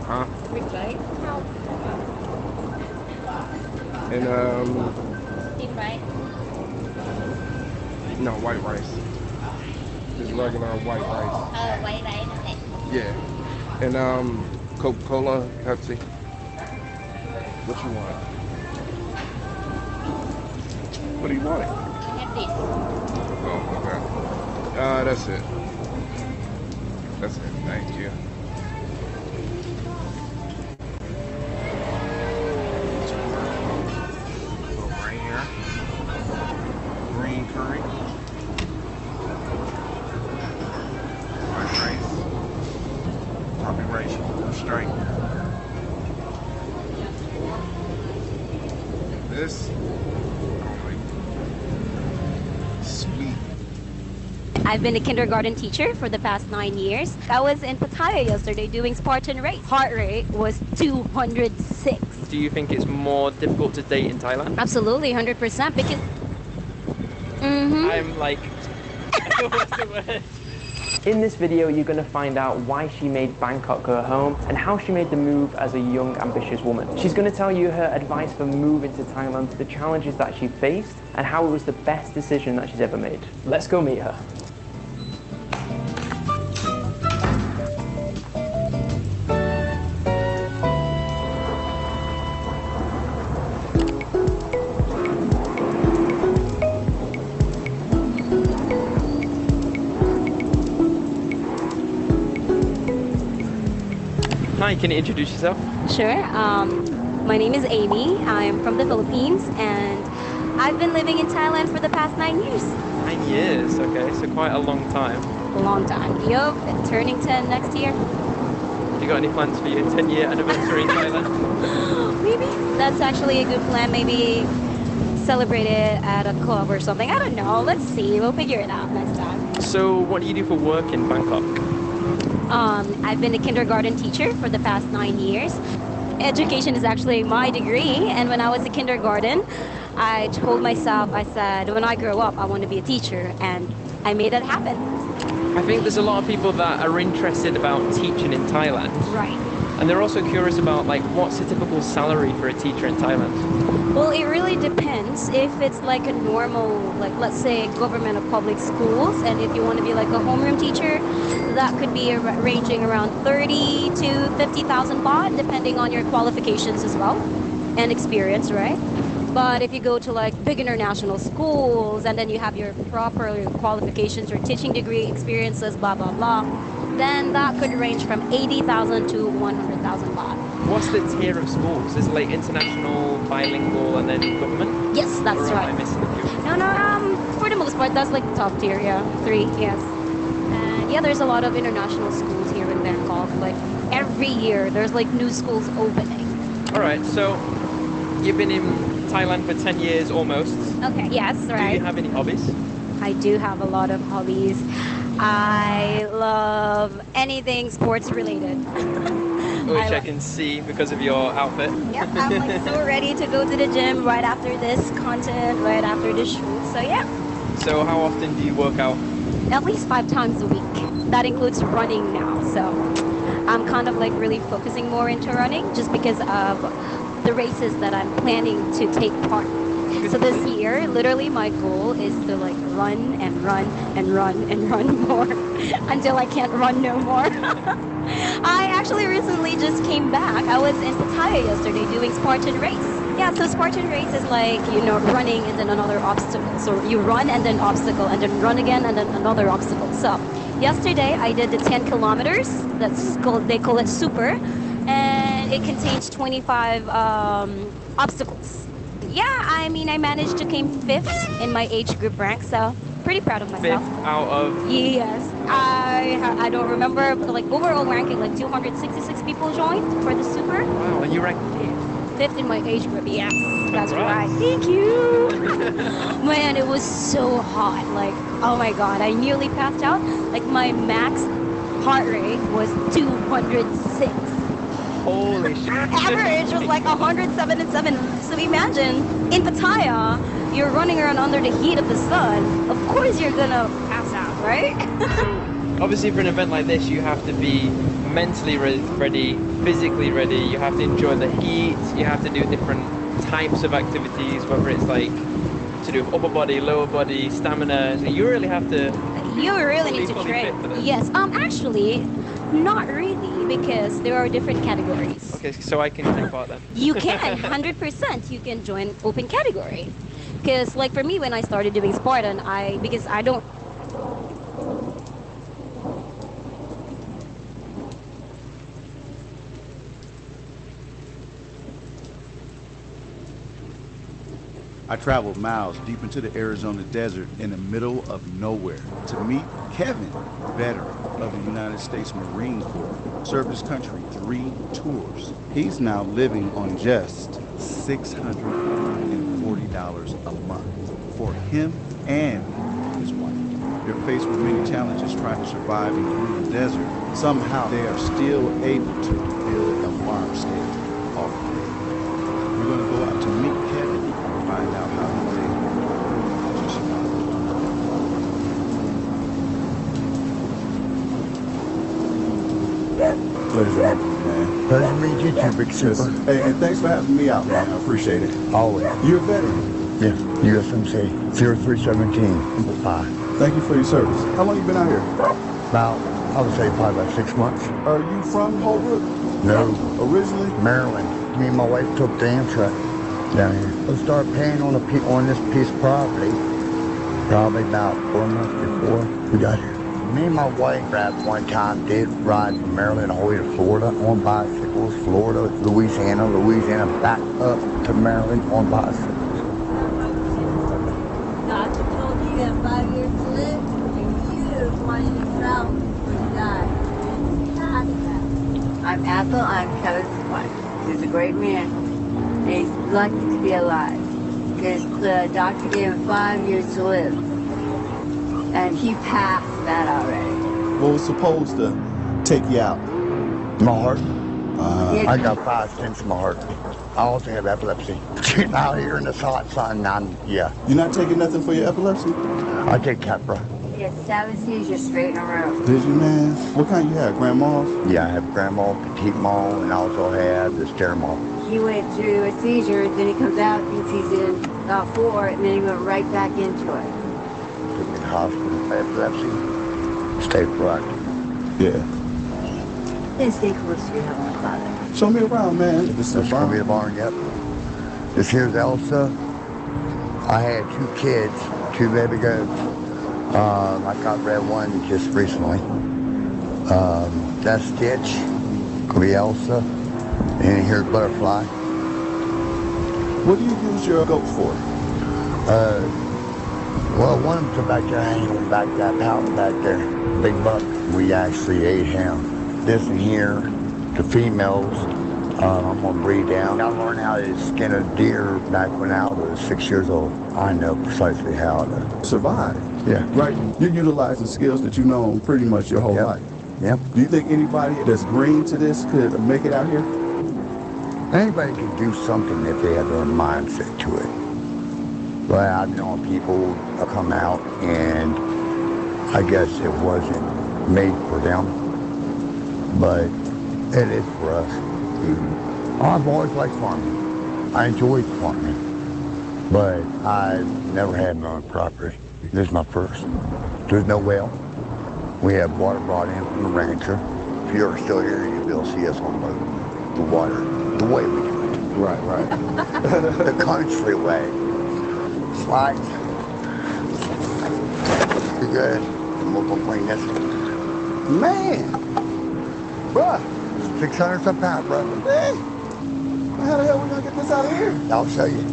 Huh? With rice? How? And Steamed rice? no, white rice. Just regular white rice. Oh, white rice. Okay. Yeah. And Coca-Cola, Pepsi. What you want? What do you want? I have this. Oh, okay. That's it. That's it. Thank you. Go right here. Green curry. White rice. Probably rice straight. This. Sweet. I've been a kindergarten teacher for the past 9 years. I was in Pattaya yesterday doing Spartan race. Heart rate was 206. Do you think it's more difficult to date in Thailand? Absolutely, 100% because... Mm-hmm. I'm like... what's the word? In this video, you're going to find out why she made Bangkok her home and how she made the move as a young, ambitious woman. She's going to tell you her advice for moving to Thailand, the challenges that she faced, and how it was the best decision that she's ever made. Let's go meet her. Hi, can you introduce yourself? Sure. My name is Amy. I'm from the Philippines, and I've been living in Thailand for the past 9 years. 9 years, okay, so quite a long time. A long time. Yup, turning 10 next year. Have you got any plans for your 10-year anniversary in Thailand? Maybe. That's actually a good plan. Maybe celebrate it at a club or something. I don't know. Let's see. We'll figure it out next time. So what do you do for work in Bangkok? I've been a kindergarten teacher for the past 9 years. Education is actually my degree, and when I was a kindergarten, I told myself, I said, when I grow up, I want to be a teacher, and I made that happen. I think there's a lot of people that are interested about teaching in Thailand. Right. And they're also curious about, like, what's the typical salary for a teacher in Thailand? Well, it really depends. If it's like a normal, like let's say government or public schools, and if you want to be like a homeroom teacher, that could be ranging around 30 to 50,000 baht, depending on your qualifications as well and experience, right? But if you go to like big international schools and then you have your proper qualifications, your teaching degree experiences, blah, blah, blah, then that could range from 80,000 to 100,000 baht. What's the tier of schools? Is it like international, bilingual, and then government? Yes, that's or right. Am I missing a few? No, for the most part, that's like the top tier, yeah. 3, yes. And yeah, there's a lot of international schools here in Bangkok. Like every year, there's like new schools opening. All right, so you've been in Thailand for 10 years almost. Okay, yes, right. Do you have any hobbies? I do have a lot of hobbies. I love anything sports related. Which I can see because of your outfit. Yep, I'm like so ready to go to the gym right after this content, right after this shoot. So yeah. So how often do you work out? At least 5 times a week. That includes running now. So I'm kind of like really focusing more into running just because of the races that I'm planning to take part. So this year, literally my goal is to like run and run and run and run more until I can't run no more. I actually recently just came back. I was in Pattaya yesterday doing Spartan race. Yeah, so Spartan race is like, you know, running and then another obstacle. So you run and then obstacle and then run again and then another obstacle. So yesterday I did the 10 kilometers. That's called, they call it super. And it contains 25 obstacles. Yeah, I mean, I managed to came 5th in my age group rank, so pretty proud of myself. 5th out of? Yes, I don't remember, but like overall ranking, like 266 people joined for the super. Wow, and you ranked 5th? 5th in my age group, yes, that's right. Thank you. Man, it was so hot, like, oh my god, I nearly passed out. Like my max heart rate was 206. Holy shit. Average was like 177. So imagine, in Pattaya, you're running around under the heat of the sun. Of course you're gonna pass out, right? So, obviously for an event like this, you have to be mentally ready, physically ready. You have to enjoy the heat. You have to do different types of activities, whether it's like to do upper body, lower body, stamina. So you really have to. You really need to train. Yes. Actually, not really, because there are different categories. Okay, so I can take part then. You can, 100%. You can join open category. Because, like for me, when I started doing Spartan, because I don't. I traveled miles deep into the Arizona desert in the middle of nowhere to meet Kevin, veteran of the United States Marine Corps, served his country 3 tours. He's now living on just $640 a month for him and his wife. They're faced with many challenges trying to survive and through the desert. Somehow they are still able to build a farm stand off the grid. We're going to go out to meet Kevin and find out how he was able to survive. Pleasure, man. Pleasure to meet you too, Big Super. Hey, and thanks for having me out, man. I appreciate it. Always. You're a veteran? Yes, USMC 0317 5. Thank you for your service. How long you been out here? About, I would say probably about 6 months. Are you from Holbrook? No. Originally? Maryland. Me and my wife took the Amtrak down here. We started paying on this piece of property probably about 4 months before we got here. Me and my wife at one time did ride from Maryland all the way to Florida on bicycles, Florida, Louisiana, back up to Maryland on bicycles. Doctor told you got 5 years to live, and you wanted to travel when you die. I'm Ethel, I'm Kevin's wife. He's a great man. And he's lucky to be alive. Because the doctor gave him 5 years to live. And he passed that already. What was supposed to take you out? My heart. I got 5 stents in my heart. I also have epilepsy. Out here in the hot sun, yeah. You're not taking nothing for your epilepsy? I take Capra. He had 7 seizures straight in a row. Did you, man? What kind you have? Grand Mal? Yeah, I have Grand Mal, Petit Mal, and I also have the Sterimal. He went through a seizure, then he comes out, thinks he's in about 4, and then he went right back into it. Took me to the hospital for epilepsy. Stay proactive. Yeah. Then stay close to your Heavenly Father. Show me around, man. This is going to be the barn, yep. This here's Elsa. I had 2 kids, 2 baby goats. I got rid of one just recently. That's Stitch, could be Elsa, and here's Butterfly. What do you use your goats for? Well, one of them's back there hanging on back that mountain back there, big buck. We actually ate him. This in here, the females, I'm gonna breed down. I learned how to skin a deer back when I was 6 years old. I know precisely how to survive. Yeah. Right. You utilize the skills that you know pretty much your whole life. Yep. Do you think anybody that's green to this could make it out here? Anybody can do something if they have their mindset to it. But I've known people come out and I guess it wasn't made for them, but it is for us. I've always liked farming. I enjoyed farming, but I've never had my own property. This is my first. There's no well. We have water brought in from the rancher. If you're still here, you'll be able to see us on the water, the way we do it. Right. The country way. Slides. You're good. And we'll go clean this. Man! Bruh! 600 some pounds, brother. Hey! How the hell we gonna get this out of here? I'll show you.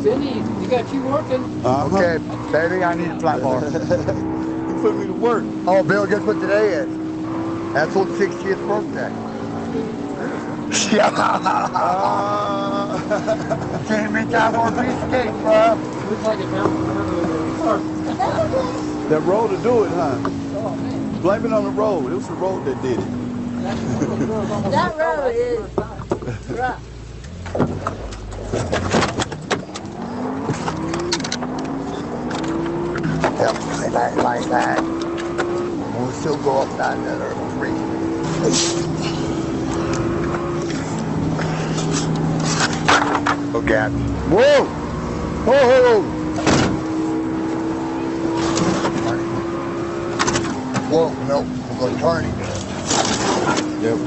Cindy, you got you working. Okay, baby, I need a flat bar. You put me to work. Oh, Bill, guess what today is? That's old 60th birthday. Can't make that more piece of cake, bro. Looks like it's out. That road to do it, huh? Blame it on the road. It was the road that did it. That road is rough. Yep, like that. We'll still go up that other street. Look at me. Whoa! Whoa! Whoa, no, we're going to turn it. Yep.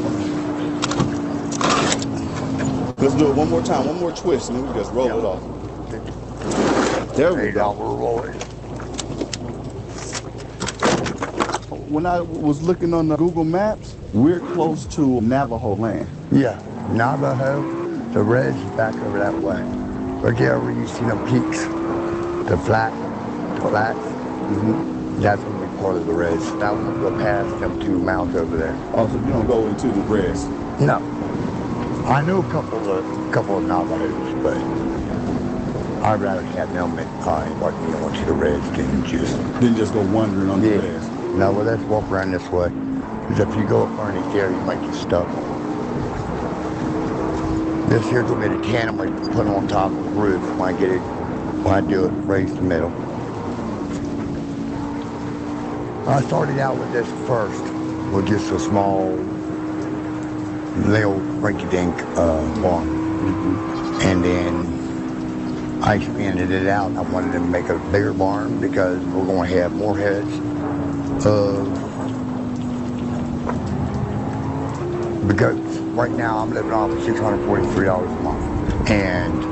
Let's do it one more time, one more twist, and then we just roll it off. There we go. We're rolling. When I was looking on the Google Maps, we're close to Navajo land. Yeah, Navajo, the red's back over that way. Right there where you see them peaks, the flats. That's going to be part of the reds. That one will go past them 2 mountains over there. Oh, so you don't go into the reds? No. I know a couple of Navajos, but I'd rather have them at time, like me going to the reds than just go wandering on the reds. No, well, let's walk around this way. Because if you go up underneath there, you might get stuck. This here's going to be the can I'm going to put on top of the roof when I do it, raise the middle. I started out with this first, with just a small, little rinky-dink barn. And then I expanded it out. I wanted to make a bigger barn because we're going to have more heads. Because right now I'm living off of $643 a month, and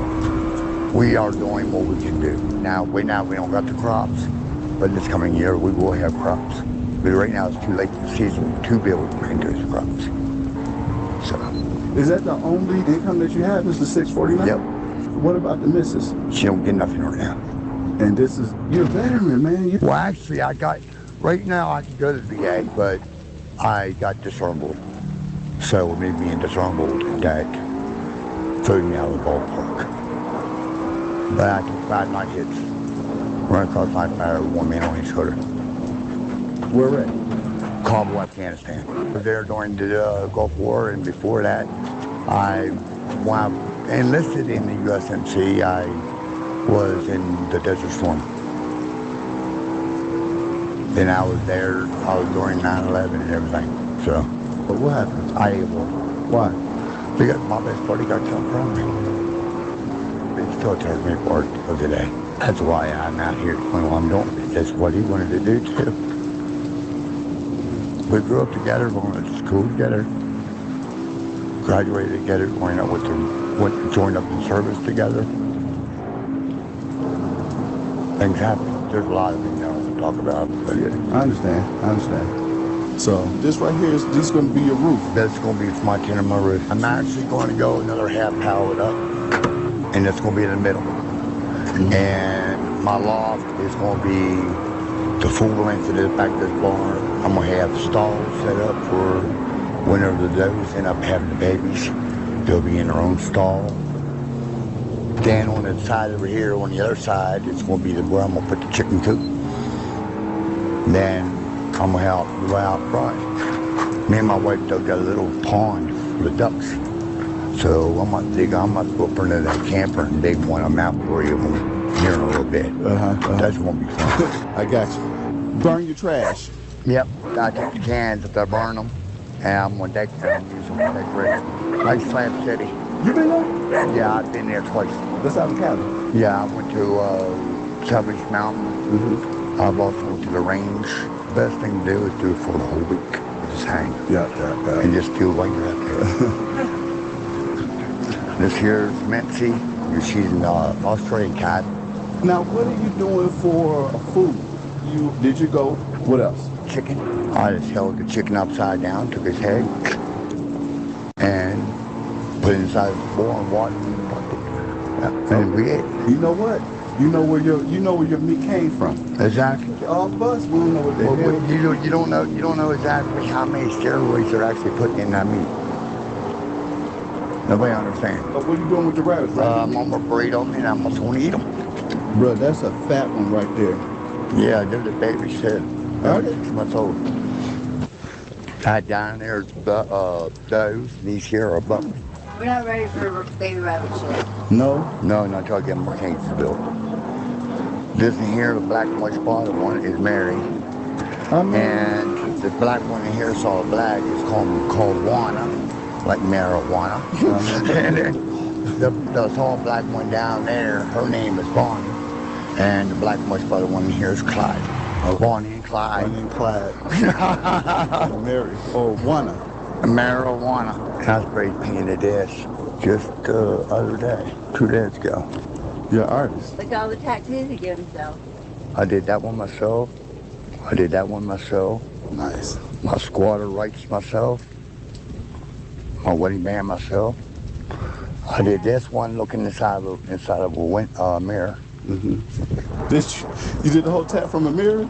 we are doing what we can do. Now we don't got the crops, but this coming year we will have crops. But right now it's too late in the season to be able to plant those crops. So. Is that the only income that you have? Is the $649? Yep. What about the missus? She don't get nothing right now. And you're a veteran, man. Well, actually, right now I can go to the VA, but I got disarmed. So with me being disarmed, that threw me out of the ballpark. But I took 5 night hits. Run across my fire with 1 man on each shoulder. Where at? Kabul, Afghanistan. I was there during the Gulf War, and before that, when I enlisted in the USMC, I was in the Desert Storm. Then I was there, I was during 9/11 and everything, so. But what happened? I ate war. Why? Because my best buddy got killed from me. It still tears me apart to today. That's why I'm out here doing what I'm doing. That's what he wanted to do too. We grew up together, we went to school together, graduated together, joined up in service together. Things happen. There's a lot of things I don't want to talk about. But yeah, I understand. So this right here is going to be your roof. That's going to be my tenement roof. I'm actually going to go another half powered up, and it's going to be in the middle. And my loft is going to be the full length of this back of this barn. I'm going to have stalls set up for whenever the does end up having the babies, they'll be in their own stall. Then on the side over here, on the other side, it's going to be where I'm going to put the chicken coop. Then I'm going to help right out front. Me and my wife dug a little pond for the ducks. So I'm going to go up into that camper and dig one of them out for you here in a little bit. That's going to be fun. I got you. Burn your trash. Yep. I take the cans if I burn them, and I'm going to use them to decorate. Like Slab City. You been there? Yeah, I've been there twice. That's out in Cali? Yeah, I went to Salvage Mountain. I've also went to the range. The best thing to do is do it for the whole week. Just hang. Yeah. And just do it while you're out there. This here's Mitzi. She's an Australian cat. Now, what are you doing for food? Did you go? What else? Chicken. I just held the chicken upside down, took his head, and put it inside the bowl and water and we ate. You know what? You know where your meat came from. Exactly. All of us, we don't know what they did. You don't know exactly how many steroids they're actually putting in that meat. Nobody understands. But what are you doing with the rabbits? I'm gonna breed them and I'm just gonna eat them. Bro, that's a fat one right there. Yeah, they're the babies too. They're 6 months old. That down there is does. These here are bucks. We're not ready for baby rabbits yet. No, not until I get more cages built. This in here, the black and white spotted one, is Mary. And the black one in here, solid black, is called Juana, like marijuana. The tall black one down there, her name is Bonnie. And the black much brother one here is Clyde. Bonnie and Clyde. Bonnie and Clyde. Mary, or Juana. Marijuana. I spray painted this just the other day, 2 days ago. You're an artist. Look at all the tattoos he gave himself. I did that one myself. I did that one myself. Nice. My squatter rights myself. My wedding band myself. I did this one looking inside of a mirror. Mm-hmm. You did the whole tap from a mirror?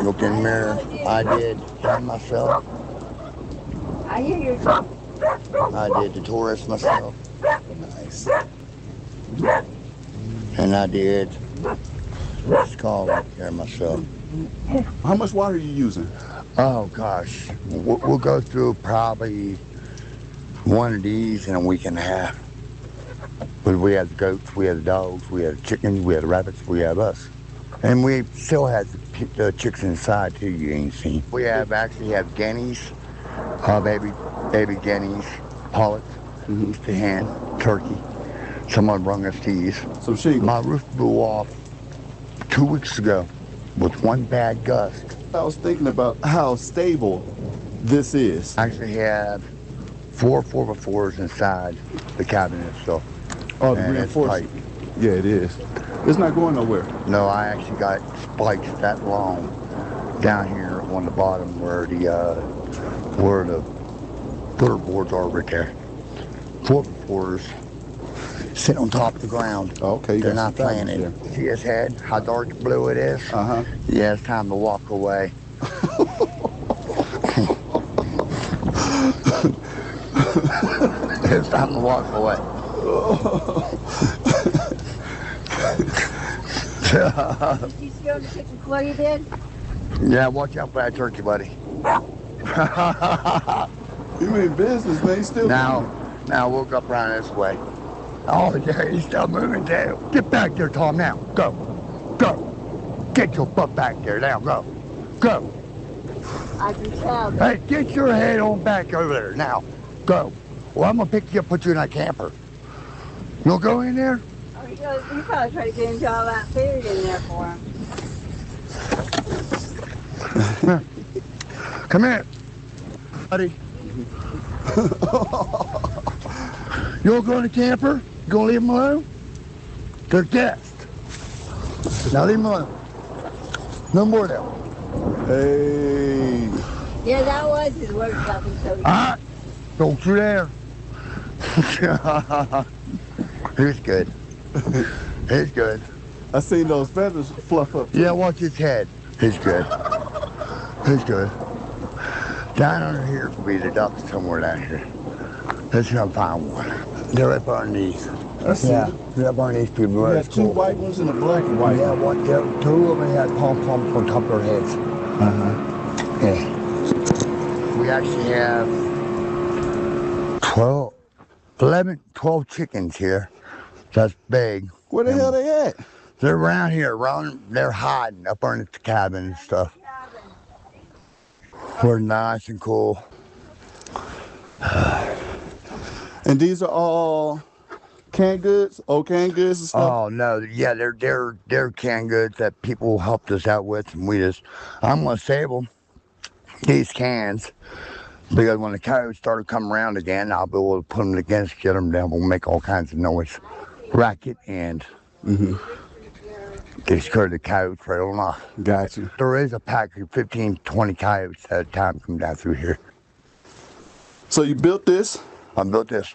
Look in the mirror. I did that myself. I hear you. I did the tourist myself. Nice. And I did the skull right there myself. How much water are you using? Oh gosh, we'll go through probably one of these in a week and a half. But we had the goats, we had the dogs, we had the chickens, we had the rabbits, we had us. And we still had the chicks inside too, you ain't seen. We actually have guineas, baby guineas, pullets, the hen, turkey. Someone brung us these. Some sheep. My roof blew off 2 weeks ago with one bad gust. I was thinking about how stable this is. I actually have 4 4x4s inside the cabin itself. Oh, the reinforcement. Yeah, it is. It's not going nowhere. No, I actually got spikes that long down here on the bottom where the footer boards are right there. 4x4s sitting on top of the ground. Oh, okay. They're not planted. See his head? How dark blue it is? Uh-huh. Yeah, it's time to walk away. It's time to walk away. Did you spill the chicken before you did? Yeah, watch out for that turkey, buddy. You mean business, man? Still now we'll go up around this way. Oh, yeah, he's still moving too. Get back there, Tom, now. Go. Go. Get your butt back there, now. Go. Go. I can tell. Hey, get your head on back over there, now. Go. Well, I'm going to pick you up, put you in that camper. You'll go in there? Oh, he probably tried to get into all that food in there for him. Come here, buddy. You'll go in the camper? You gonna leave them alone? They're guests. Now leave them alone. No more of them. Hey. Yeah, that was his word something. So Ah, don't you dare. He's good. He's good. I seen those feathers fluff up. Yeah, watch his head. He's good. He's good. Down under here could be the ducks somewhere down here. Let's go find one. They're up underneath. I see. Yeah, they're up underneath people. You have 2 white ones and a black and white. Yeah, two of them had pom-poms on top of their heads. Uh-huh. Yeah. We actually have 12 chickens here. That's big. Where the hell they at? They're around here, they're hiding up underneath the cabin and stuff. We're nice and cool. And these are all canned goods? Old canned goods and stuff? Oh no, yeah, they're canned goods that people helped us out with, and I'm gonna save them, these cans, because when the coyotes started coming around again, I'll be able to put them against, get them down, we'll make all kinds of noise, racket, and discourage the coyotes right on off. Gotcha. There is a pack of 15, 20 coyotes at a time come down through here. So you built this? I built this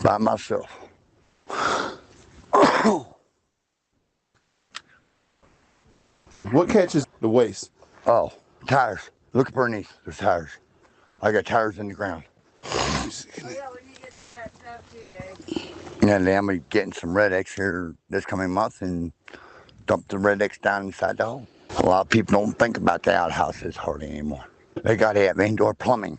by myself. What catches the waste? Oh, tires. Look up underneath. There's tires. I got tires in the ground. And then I'm gonna be getting some Red X here this coming month and dump the Red X down inside the hole. A lot of people don't think about the outhouses hardly anymore. They gotta have indoor plumbing,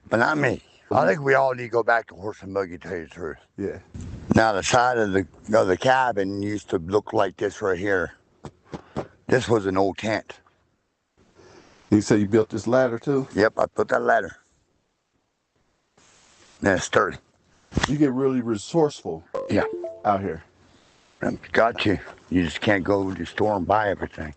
but not me. I think we all need to go back to horse and buggy, to tell you the truth. Yeah. Now the side of the cabin used to look like this right here. This was an old tent. You say you built this ladder too? Yep, I put that ladder. And it's sturdy. You get really resourceful. Yeah. Out here. Got you. You just can't go to the store and buy everything.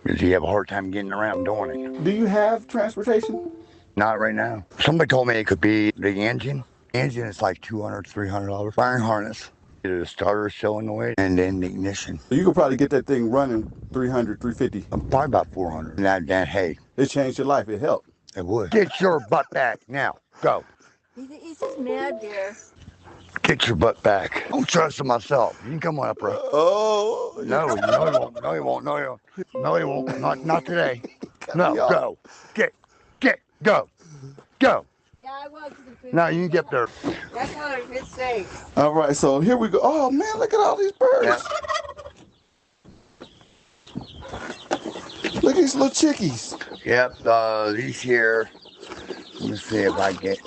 Because you have a hard time getting around doing it. Do you have transportation? Not right now. Somebody told me it could be the engine. Engine is like $200, $300. Wiring harness. The starter showing the way, and then the ignition. You could probably get that thing running 300, 350. Probably about 400. That hey. It changed your life. It helped. It would. Get your butt back now. Go. He's just mad there. Get your butt back. I'm trusting myself. You can come on up, bro. Oh. No, he won't. No, he won't. No, he won't. Not today. No, go. Go. Yeah, I was. Now you can get there. That's how it's safe. All right, so here we go. Oh man, look at all these birds. Yeah. Look at these little chickies. Yep, these here. Let me see if I get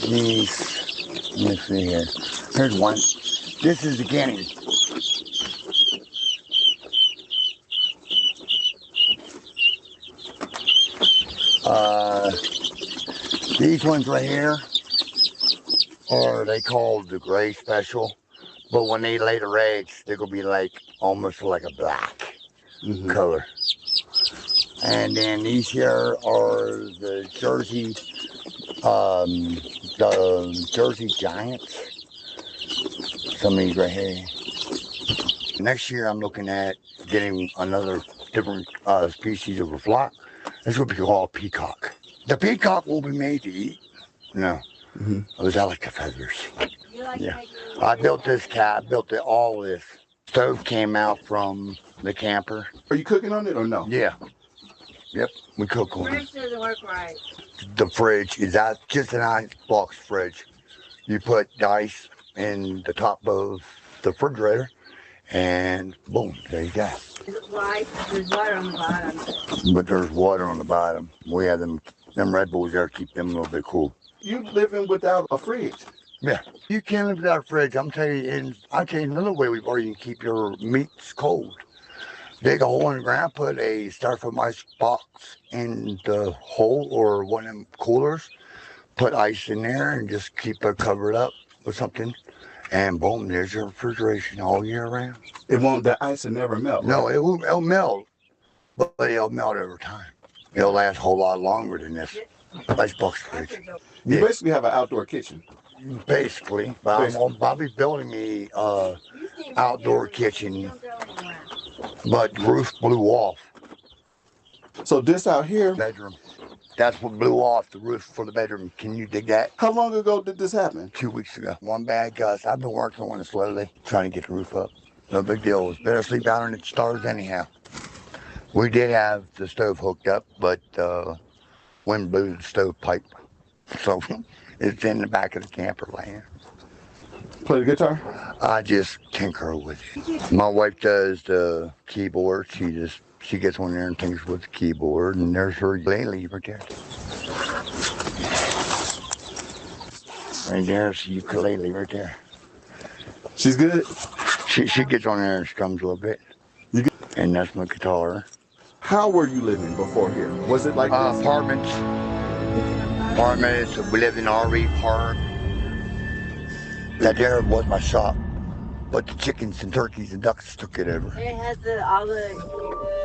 these. Let me see here. Here's one. This is the guinea. These ones right here are they called the gray special, but when they lay their eggs, they're gonna be like almost like a black color. And then these here are the Jersey Giants. Some of these right here. Next year, I'm looking at getting another different species of a flock. This would be called peacock. The peacock will be made to eat. No, those I like the feathers. Yeah, I built this cat. Built it all this. Stove came out from the camper. Are you cooking on it or no? Yeah. Yep, we cook on it. The fridge doesn't work right. The fridge is just an icebox fridge. You put the ice in the top of the refrigerator, and boom, there you go. It's white. There's water on the bottom. But there's water on the bottom. We have them Red Bulls there to keep them a little bit cool. You living without a fridge? Yeah, you can't live without a fridge. I'm telling you, and I'll tell you another way you can keep your meats cold. Dig a hole in the ground, put a styrofoam ice box in the hole or one of them coolers, put ice in there and just keep it covered up with something, and boom, there's your refrigeration all year round. The ice will never melt. No, it'll melt, but it'll melt over time. It'll last a whole lot longer than this icebox fridge. You basically have an outdoor kitchen. Basically, but I'll be building me outdoor kitchen, but the roof blew off. So this out here? Bedroom. That's what blew off, the roof for the bedroom. Can you dig that? How long ago did this happen? 2 weeks ago. One bad gust. I've been working on it slowly, trying to get the roof up. No big deal. It's better sleep out on the stars anyhow. We did have the stove hooked up, but wind blew the stove pipe. So it's in the back of the camper laying. Play the guitar? I just tinker with it. My wife does the keyboard. She gets on there and tinkers with the keyboard, and there's her ukulele right there. Right there's the ukulele right there. She's good? She gets on there and strums a little bit. And that's my guitar. How were you living before here? Was it like this? Apartments. We lived in an RV park. That there was my shop. But the chickens and turkeys and ducks took it over. It has all the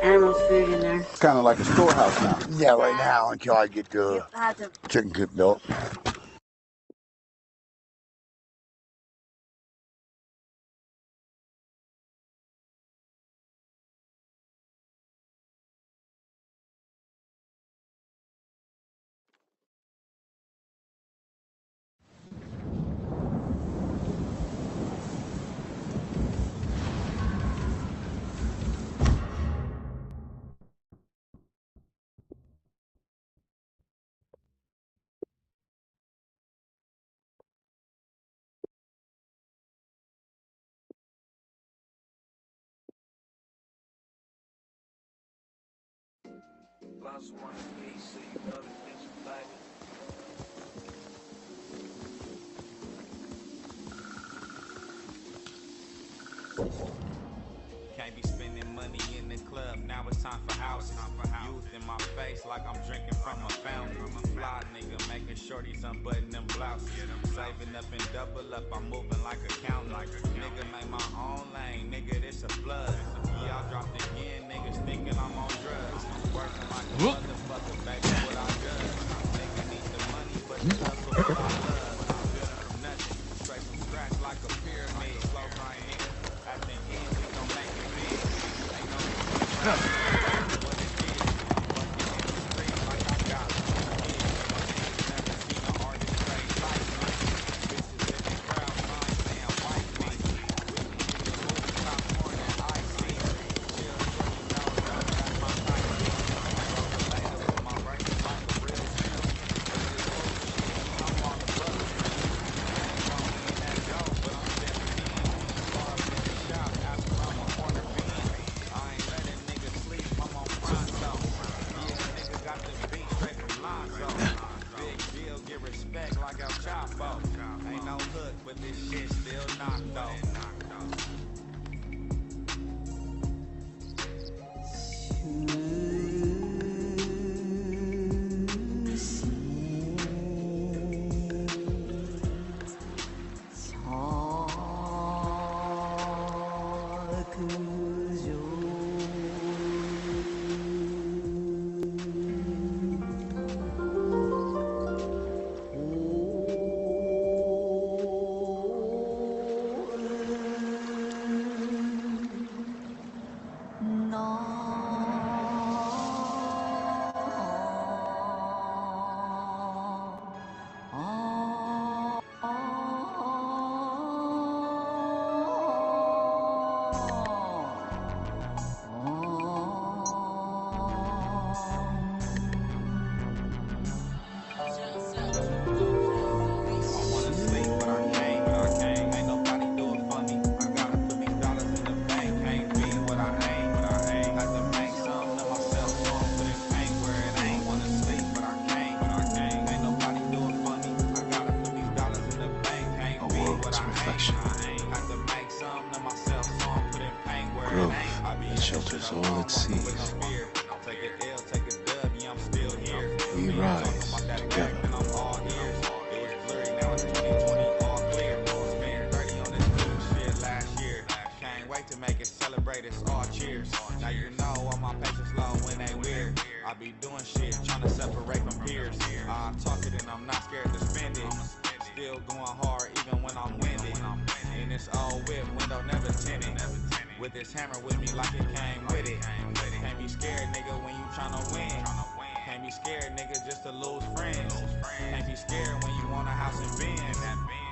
animals' food in there. It's kind of like a storehouse now. Yeah, right now until I get the chicken coop built. Can't be spending money in the club, now it's time for houses. Youth in my face like I'm drinking from a fountain. Fly nigga making shorties unbutton them blouses. Saving up and double up, I'm moving like a county. Nigga make my own lane, nigga this a flood. Yeah, I dropped again, niggas thinking I'm on drugs. Working like a motherfucker, baby, what I does. Nigga need the money, but the hustle what I love. Built from nothing, straight from scratch like a pyramid. Slow right here, at the end we gon' make it big. Ain't no what it is. I'm working in the street like I got it. Never seen an artist trade like me. Bitches in the crowd, mine saying white me. We can get the movie top more than I see. Chill, shorty, no, that's my type. I'm later with my race like a real pimp. With this bullshit, I'm on the bus. Ain't gon' be in that dope, but I'm 17. Far up in the shop, after I'm a corner bean. I ain't letting niggas sleep, I'm on pronto. Yeah, nigga got the beat straight from Lonzo. Big deal, get respect like El Chapo. Ain't no hook, but this shit still knock though. Growth that shelters all it sees. We rise together. Can't wait to make it celebrate, it's all cheers. Now you know all my patience low when they weird. I be doing shit, trying to separate from peers. I talk it and I'm not scared to spend it. Still going hard even when I'm winded. In this old whip, window never tinted. With this hammer with me like it came with it. Can't be scared, nigga, when you tryna win. Can't be scared, nigga, just to lose friends. Can't be scared when you want a house in Benz.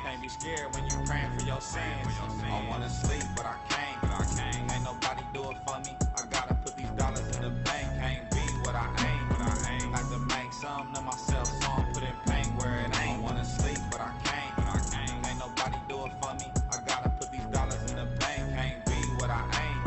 Can't be scared when you praying for your sins. I wanna sleep, but I can't. Ain't nobody do it for me. I gotta put these dollars in the bank. Can't be what I ain't. Like to make something to myself, so I'm putting pain where it ain't. I wanna sleep, but I can't. Ain't nobody do it for me. I gotta put these dollars in the bank. Can't be what I ain't.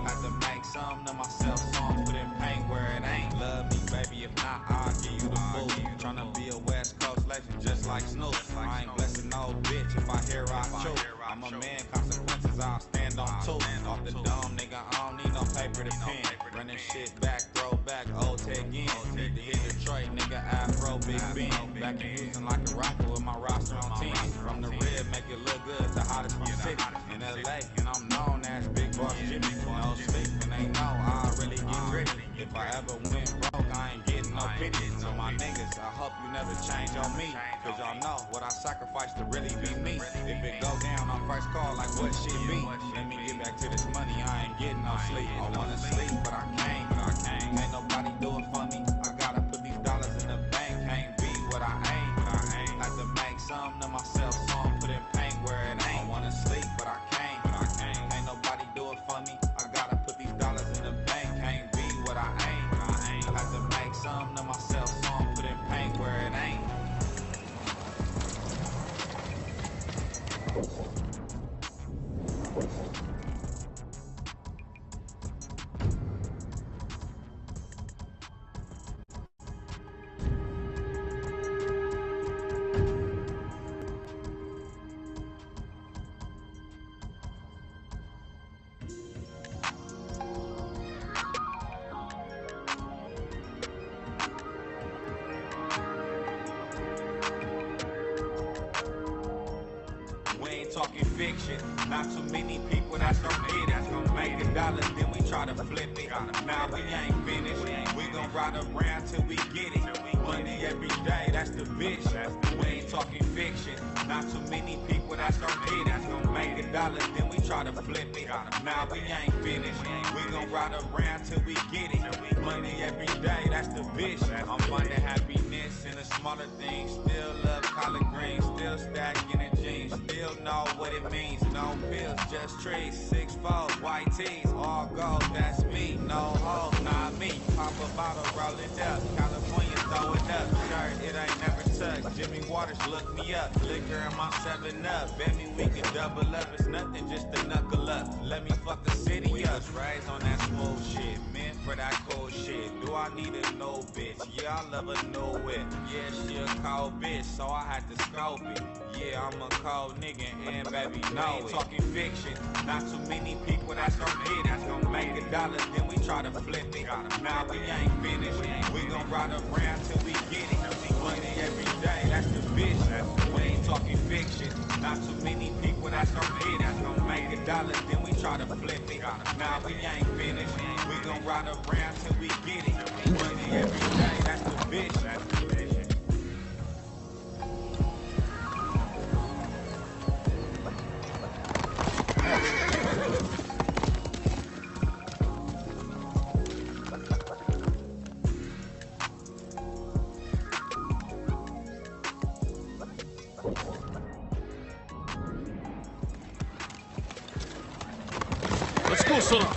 Like to make something to myself, so I'm putting pain where it ain't. Love me, baby, if not, I'll give you the boot. Tryna be a West Coast legend just like Snoop. I ain't blessing no bitch if I hear I choke. I'm a man, consequences I'll stand on two. Off the dome, nigga, I don't need no paper to pen. Running shit back, throw back, old tag in. Need to hit Detroit, nigga, Afro, Big Ben. Back in Houston like a rocker with my roster on 10. From the rib, make it look good, the hottest from city. In LA, and I'm known as Big Boss Jimmy. No sleep when they know I really get gritty. If I ever went broke, I ain't getting no pity. So my niggas, I hope you never change on me. Cause y'all know what I sacrificed to really be me. If it go down on first call, like what shit be? Let me get back to this money, I ain't getting no sleep. I wanna sleep, but I can't. Ain't nobody do it for me. I gotta put these dollars in the bank. Can't be what I ain't. Like to make something to myself, so I'm putting pain where it ain't. I wanna sleep, but I can't. Ain't nobody do it for me. I gotta put these dollars in the bank. Can't be what I ain't. Like to make something to myself, so I'm putting pain where it ain't. ain't talking fiction. Not too many people that's gon' hit it. Make a dollar, then we try to flip it. Now we ain't finished. We gon' ride around till we get it. Money every day, that's the bitch. We ain't talking fiction. Not too many people that's gon' hit it. Make a dollar, then we try to flip it. Now we ain't finished. We gon' ride around till we get it. Money every day, that's the bitch. I'm finding happiness in the smaller things. Still love collard greens, still stacking the jeans. Still know what it means. No pills, just trees. 6'4", white tees, all gold, that's me. No hoes, not me. Pop a bottle, roll it up. California, throw it up. Shirt, it ain't never touched. Jimmy Waters, look me up. Liquor in my 7-Up. Bet me we can double up. It's nothing, just to knuckle up. Let me fuck the city up. Raised on that smooth shit, meant for that cool shit. Do I need a no bitch? Yeah, I love a new whip. Yeah, she a cold bitch, so I had to scope it. Yeah, I'm a cold nigga, and baby, know it. Talking fiction, not too many people that's gon' hit it. Make a dollar, then we try to flip it. Now we ain't finished. We gon' ride around till we get it. Money every day, that's the bitch. We ain't talking fiction. Not too many people that's gon' hit it. Make a dollar, then we try to flip it. Now we ain't finished. We gon' ride around till we get it. Money every day, that's the bitch. Let's go, Sona.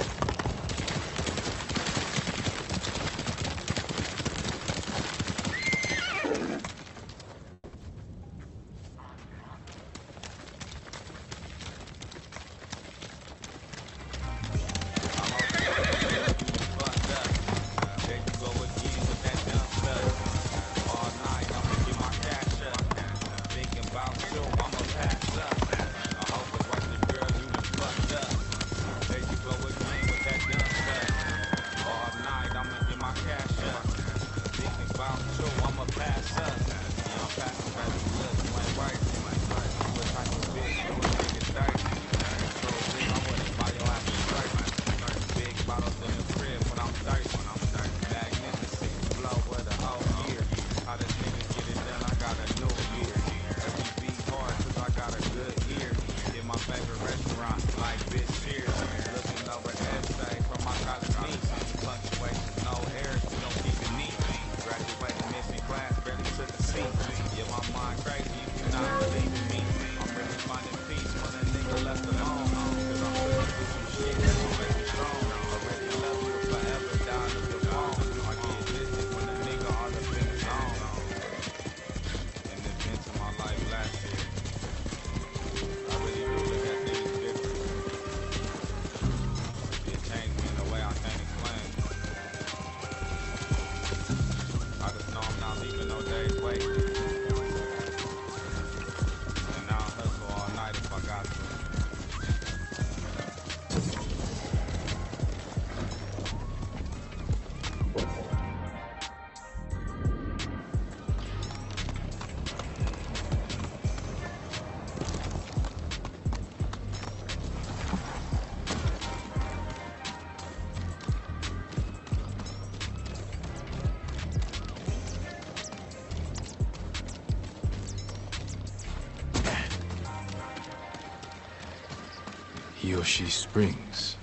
Yoshi Springs.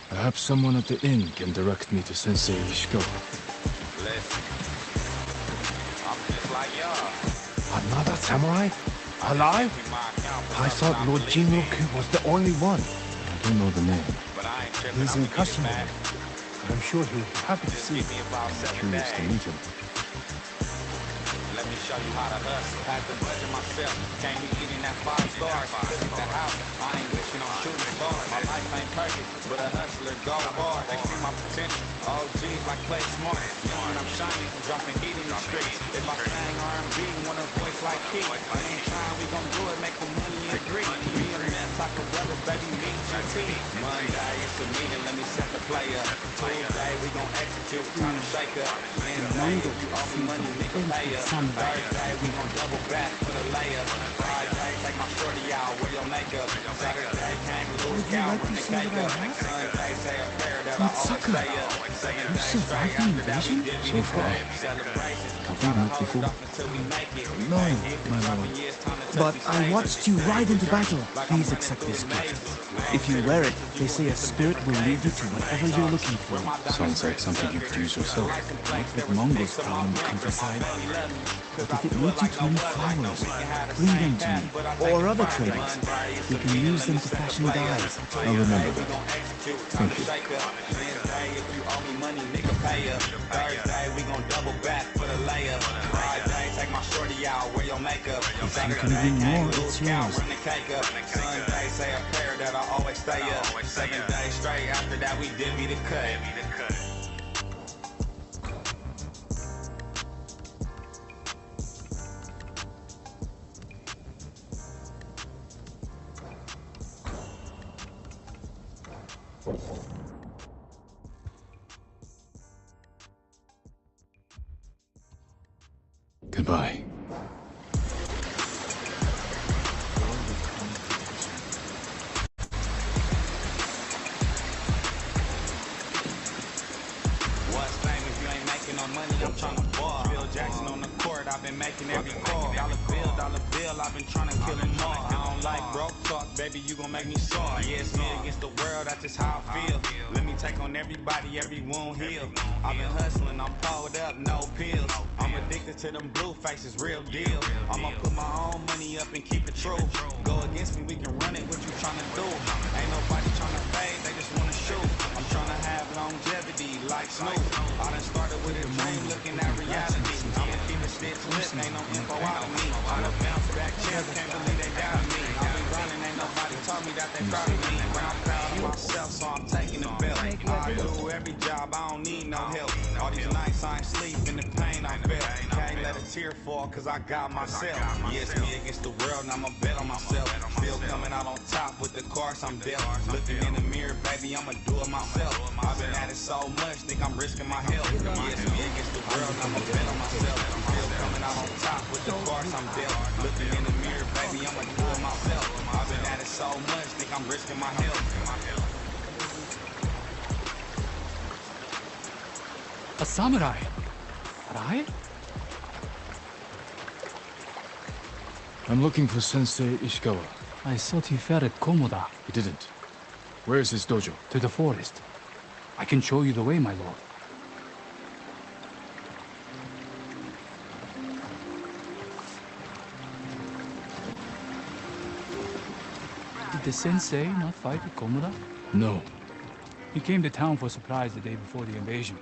Perhaps someone at the inn can direct me to Sensei Ishikawa. Listen, I'm just like y'all. Another samurai? Alive? I thought Lord Jinroku was the only one. I don't know the name. He's in custom. I'm sure he'll be happy to see me. I'm curious to meet him. Let me show you how to hustle. Had to budget myself. Can't be eating that 5 stars. Look at the house. I ain't wishing on shooting stars. My life ain't perfect, but a hustler go hard. They see my potential. OGs like play smart. Young and I'm shining, dropping heat in the streets. If I sang R&B, want a voice like Keith. Anytime we gon' do it, make the money agree. Me and that type of brother, baby, meet GT. Monday, it's a meeting, let me set the play up. Tuesday, we gon' execute, time to shake up. Wednesday, if you owe me money, nigga, pay up. Thursday, we gon' double back for the layup. Friday, take my shorty out, wear your makeup. Saturday came to lose count, run the cake up. Sunday say a prayer that I always stay up. 7 days straight after that we did So far, have we met before? No, my lord. But I watched you ride into battle. Please accept this gift. If you wear it, they say a spirit will lead you to whatever you're looking for. Sounds like something you could use yourself. Like what Mongols call in the countryside. But if it leads you to any flowers, bring them to me. Or other tradings. We can use them to fashion dyes. I'll remember that. Thank you. If you owe me money, nigga, pay up. Thursday, we gon' double back for the layup. Friday, take my shorty out, wear your makeup. If you can bring more, it's yours. Run the cake up. Sunday, say a prayer that I always stay up. 7 days straight after that, we divvy the cut. Goodbye. What's famous? You ain't making no money, I'm tryna ball. Bill Jackson on the court, I've been making every call. Dollar bill, I've been tryna kill them all. I don't like broke talk, baby, you gon' make me sore. Yeah, it's me against the world, that's just how I feel. Let me take on everybody, every wound heal. I've been hustling, I'm pulled up, no pills. I'm addicted to them blue faces, real deal. I'ma put my own money up and keep it true. Go against me, we can run it, what you tryna do? Ain't nobody tryna fade, they just wanna shoot. I'm tryna have longevity like Snoop. I done started with a dream, looking at reality. I'ma keep it stitched lit, ain't no info out of me. I done bounced back champs, can't believe they doubted me. I've been grinding, ain't nobody told me that they proud of me. But I'm proud of myself, so I'm taking the belt. I do every job, I don't need no help. All these nights I ain't sleep in the pain I felt. Can't let a tear fall, cause I got myself. Yes, me against the world, and I'ma bet on myself. Still coming out on top with the cards I'm dealt. Looking in the mirror, baby, I'ma do it myself. I've been at it so much, think I'm risking my health. Yes, me against the world, and I'ma bet on myself. Still coming out on top with the cards I'm dealt. Looking in the mirror, baby, I'ma do it myself. I've been at it so much, think I'm risking my health. A samurai? Rai? I'm looking for Sensei Ishikawa. I thought he fell at Komoda. He didn't. Where is his dojo? To the forest. I can show you the way, my lord. Did the sensei not fight at Komoda? No. He came to town for supplies the day before the invasion.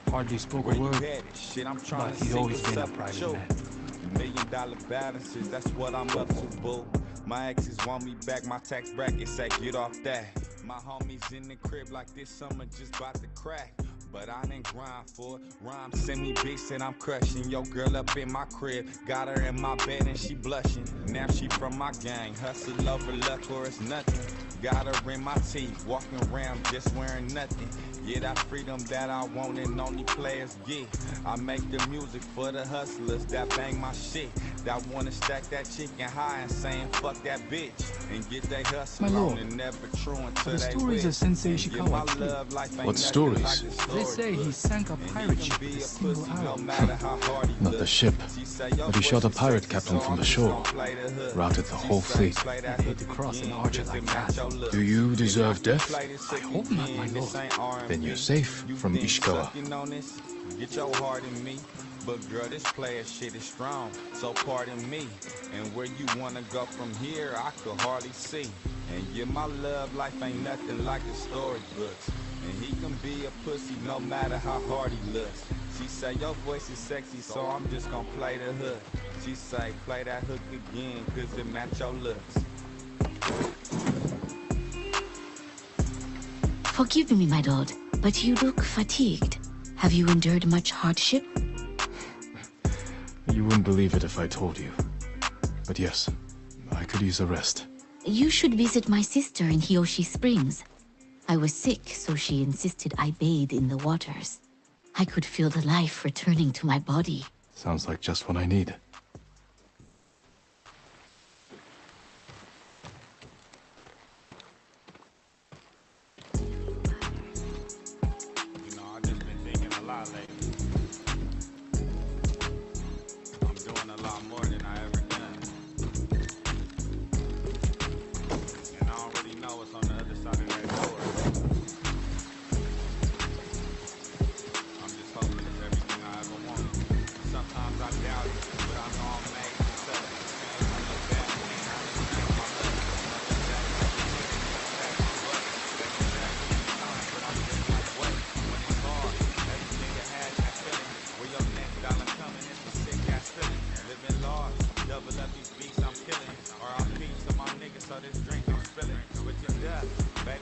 Hardly spoke a word, but he'd always been a private man. $1 million balances, that's what I'm up to, boo. My exes want me back, my tax bracket say get off that. My homies in the crib like this summer just about to crack. But I didn't grind for it. Rhyme send me beats and I'm crushing. Yo girl up in my crib, got her in my bed and she blushing. Now she from my gang, hustle over luck or it's nothing. Got her in my teeth, walking around just wearing nothing. Yeah, that freedom that I want and only players get. I make the music for the hustlers that bang my shit. That wanna stack that chicken high and saying fuck that bitch. And get they hustle on and never true until the they stories of Sensei Ishikawa. What stories? They say he sank a pirate ship with a single arrow. Not the ship, but he shot a pirate captain from the shore. Routed the whole fleet. I hate to cross an archer like that. Do you deserve death? I hope not, my lord. Then you're safe from Ishikawa. Get your heart in me. But girl, this player shit is strong, so pardon me. And where you wanna go from here, I could hardly see. And yeah, my love life ain't nothing like the storybooks. And he can be a pussy no matter how hard he looks. She say your voice is sexy, so I'm just gonna play the hook. She say play that hook again, cause it match your looks. Forgive me, my lord, but you look fatigued. Have you endured much hardship? You wouldn't believe it if I told you. But yes, I could use a rest. You should visit my sister in Hiyoshi Springs. I was sick, so she insisted I bathe in the waters. I could feel the life returning to my body. Sounds like just what I need.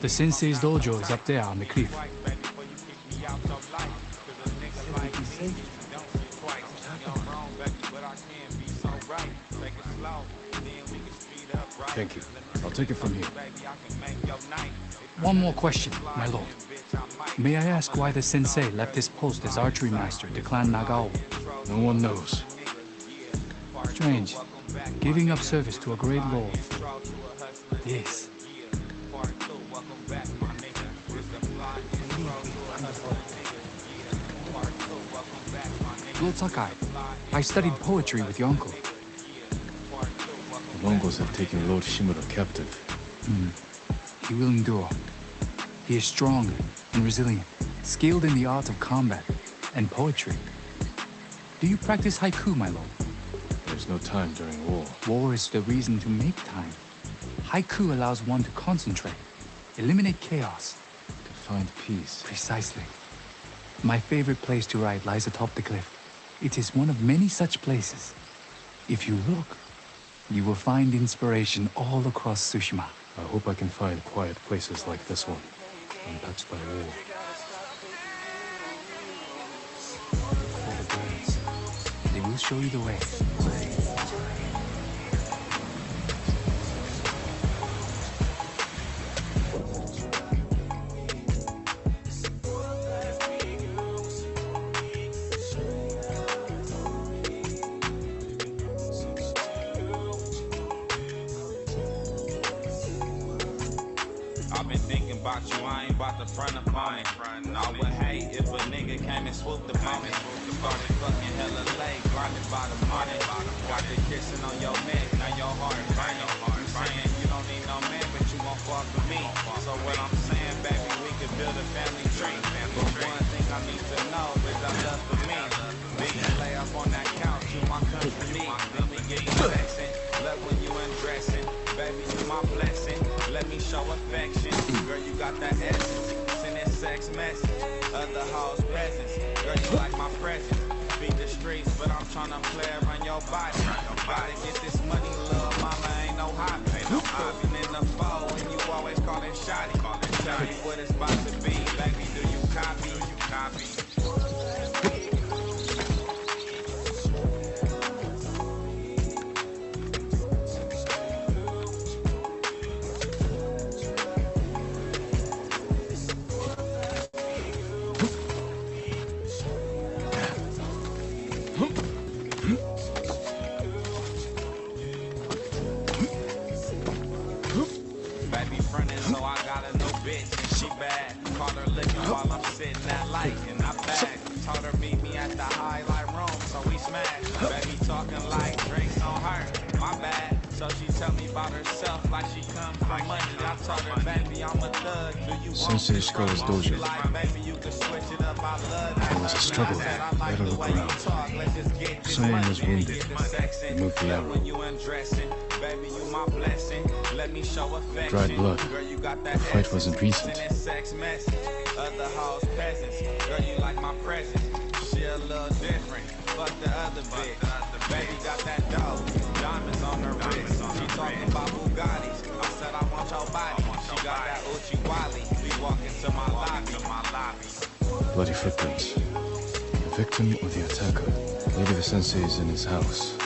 The sensei's dojo is up there on the cliff. Thank you. I'll take it from here. One more question, my lord. May I ask why the sensei left his post as archery master to Clan Nagao? No one knows. Strange. Giving up service to a great lord. Yes. Lord Sakai, I studied poetry with your uncle. The Mongols have taken Lord Shimura captive. He will endure. He is strong and resilient, skilled in the art of combat and poetry. Do you practice haiku, my lord? There's no time during war. War is the reason to make time. Haiku allows one to concentrate, eliminate chaos. To find peace. Precisely. My favorite place to write lies atop the cliff. It is one of many such places. If you look, you will find inspiration all across Tsushima. I hope I can find quiet places like this one, untouched by war. For the birds, they will show you the way. I've been thinking about you, I ain't about to front up on it. I would hate if a nigga came and swooped upon me. Started fucking hella late, blinded by the money. Got the kissing on your neck, now your heart burning. You saying you don't need no man, but you won't fuck with me. So what I'm saying, baby, we could build a family tree. But one thing I need to know is that love for me. Being lay up on that couch, you my company. Let me get you flexing, love when you undressing. Baby, you my blessing. Let me show affection. Girl, you got that essence. Send that sex message. Other hoes presence. Girl, you like my presence. Beat the streets, but I'm tryna play around your body. Gotta get this money, little mama, ain't no hobby. I've been in the foe, and you always callin' shotty. Tell me what it's about to be. Baby, do you copy? Do you copy? Baby frontin', so I got a new bitch, and she bad. Caught her licking while I'm sitting at light, and I bag. Told her meet me at the highlight room, so we smashed. Baby talking like drinks on her, my bad. So she tell me about herself like she come from money. I told her, baby, I'm a thug. Do you want Sensei Ishikawa's dojo. like, baby, you can switch it up. I love that. There was a struggle there. Better look around. Someone was wounded. Remove the arrow. When you undressing, baby, you my blessing. Let me show affection. Dried blood. Girl, you got that The fight wasn't recent. Sending sex message. Other hoes peasants. Girl, you like my presence. She a little different. Fuck the other bitch. Baby got that dough. Diamonds on her wrist. She talking about Bugattis. I said I want your body. She got that Uchi Wally. We walk into my lobby. Bloody footprints. The victim or the attacker? Maybe the sensei is in his house.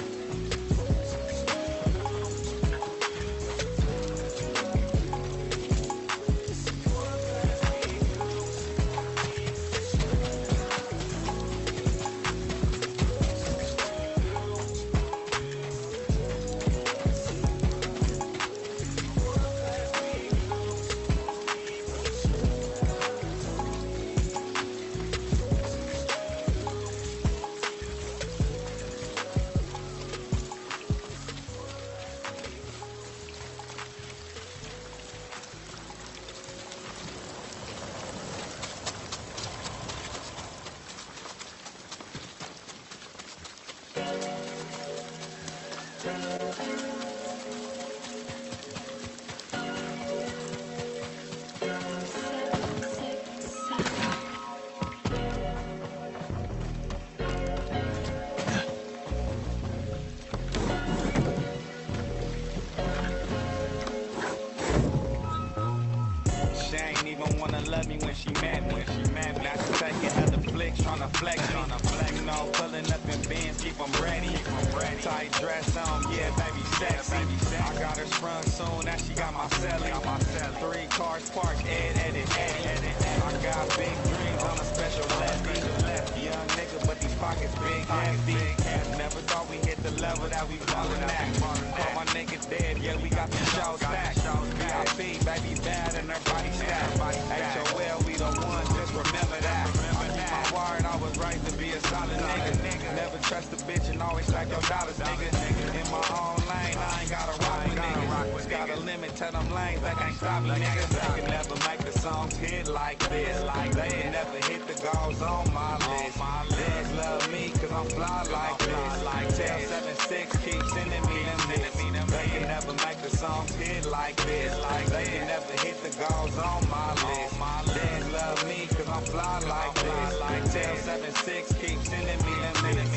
don't wanna love me when she mad me. Now she taking other flicks, tryna flex me. You know, pulling up in Benz, keep them ready. Tight dress on, yeah, baby, sexy. I got her sprung soon, now she got my celly. 3 cars parked, Eddie. I got big dreams on a special lefty. Young nigga, but these pockets big, hefty. Never thought we hit the level that we ballin' at. Call my nigga dead, yeah, we got the show stacked. VIP, baby, bad and her body stacked. HOL, we the ones, just remember that. I keep my word, I was right to be a solid nigga. Never trust a bitch and always stack your dollars, nigga. In my own lane, I ain't gotta rock with niggas. Got a limit to them lanes, they can't stop me, niggas. They can never make the songs hit like this. They can never hit the goals on my list. Niggas love me cause I'm fly like this. Tell 76, keep sending me them hits. They can never make the songs hit like this. They can never hit the goals on my list. Niggas love me cause I'm fly like this. Tell 76, keep sending me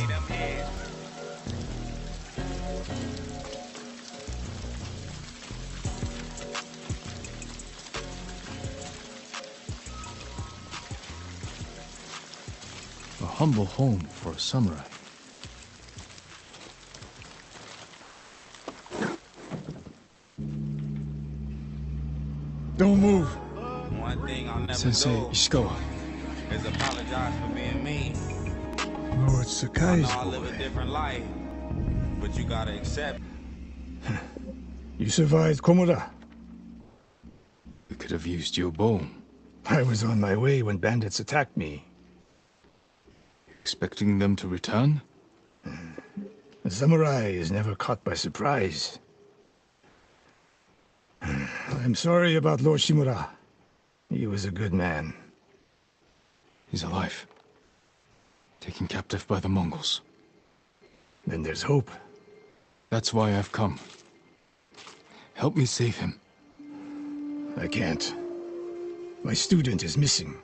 them hits. A humble home for a samurai. Don't move. One thing I'll never Sensei do Ishikawa. is apologize for being mean. Lord Sakai's I live a boy. different life, but you gotta accept. You survived Komoda. We could have used your bone. I was on my way when bandits attacked me. Expecting them to return? A samurai is never caught by surprise. I'm sorry about Lord Shimura. He was a good man. He's alive. Taken captive by the Mongols. Then there's hope. That's why I've come. Help me save him. I can't. My student is missing.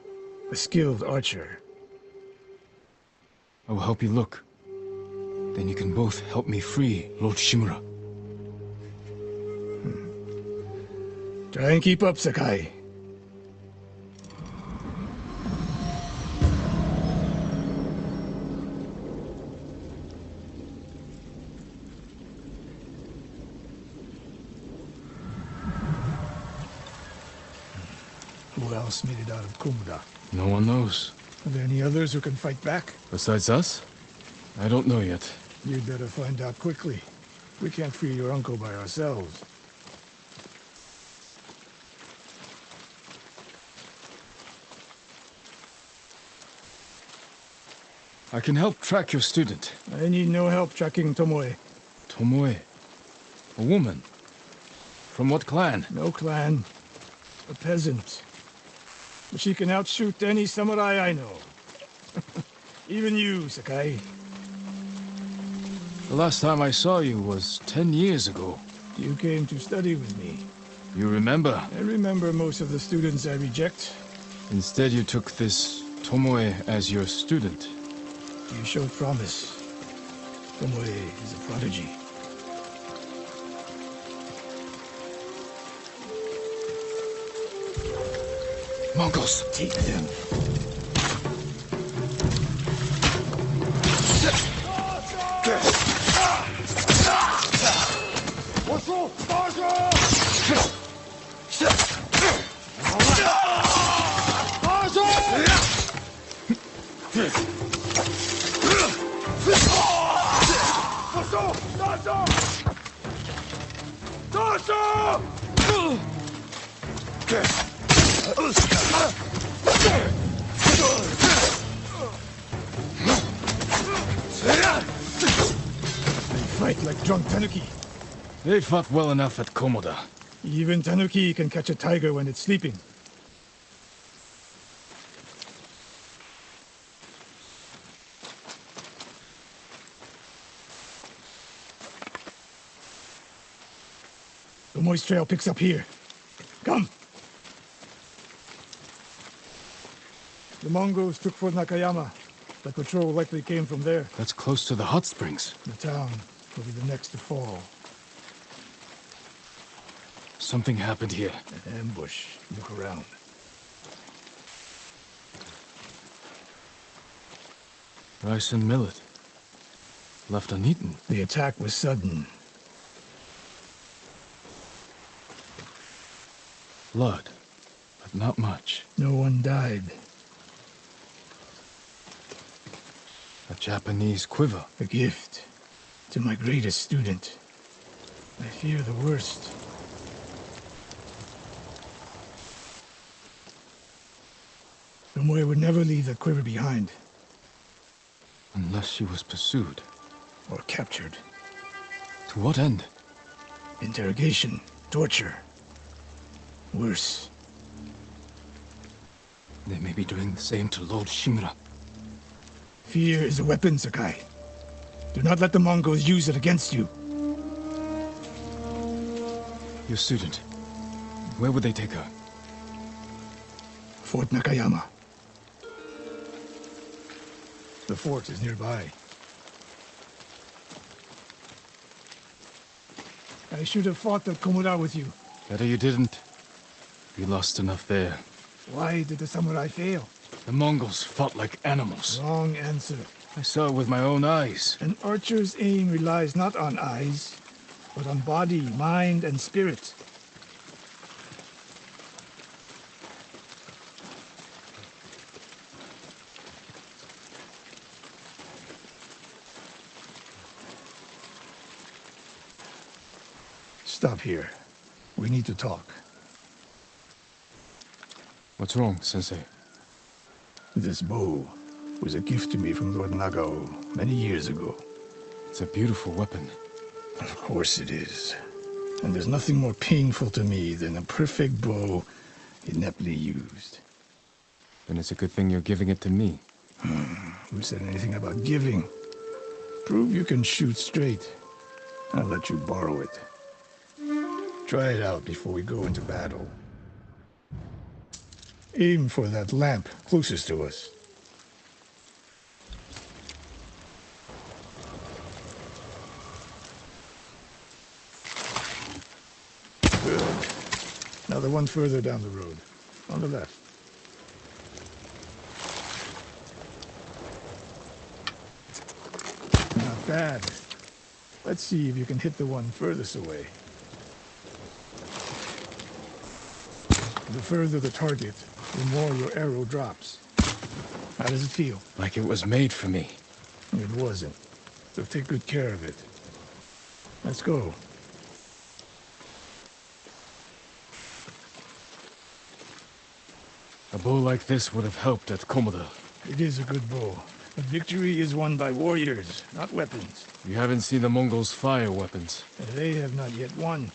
A skilled archer. I will help you look. Then you can both help me free Lord Shimura. Try and keep up, Sakai. Who else made it out of Komoda? No one knows. Are there any others who can fight back? Besides us? I don't know yet. You'd better find out quickly. We can't free your uncle by ourselves. I can help track your student. I need no help tracking Tomoe. Tomoe? A woman? From what clan? No clan. A peasant. But she can outshoot any samurai I know. Even you, Sakai. The last time I saw you was 10 years ago. You came to study with me. You remember? I remember most of the students I reject. Instead, you took this Tomoe as your student. You showed promise. Tomoe is a prodigy. Mongols! Take them. They fight like drunk tanuki. They fought well enough at Komoda. Even tanuki can catch a tiger when it's sleeping. The moist trail picks up here. Come! The Mongols took Fort Nakayama. The patrol likely came from there. That's close to the hot springs. The town will be the next to fall. Something happened here. An ambush. Look around. Rice and millet. Left uneaten. The attack was sudden. Blood, but not much. No one died. A Japanese quiver. A gift to my greatest student. I fear the worst. Tomoe would never leave that quiver behind. Unless she was pursued. Or captured. To what end? Interrogation. Torture. Worse. They may be doing the same to Lord Shimura. Fear is a weapon, Sakai. Do not let the Mongols use it against you. Your student. Where would they take her? Fort Nakayama. The fort is nearby. I should have fought at Komura with you. Better you didn't. We lost enough there. Why did the samurai fail? The Mongols fought like animals. Wrong answer. I saw it with my own eyes. An archer's aim relies not on eyes, but on body, mind, and spirit. Stop here. We need to talk. What's wrong, Sensei? This bow was a gift to me from Lord Nagao many years ago. It's a beautiful weapon. Of course it is. And there's nothing more painful to me than a perfect bow ineptly used. Then it's a good thing you're giving it to me. Who said anything about giving? Prove you can shoot straight. I'll let you borrow it. Try it out before we go into battle. Aim for that lamp closest to us. Good. Now the one further down the road. On the left. Not bad. Let's see if you can hit the one furthest away. The further the target, the more your arrow drops. How does it feel? Like it was made for me. It wasn't. So take good care of it. Let's go. A bow like this would have helped at Komoda. It is a good bow. But victory is won by warriors, not weapons. You haven't seen the Mongols fire weapons. They have not yet won.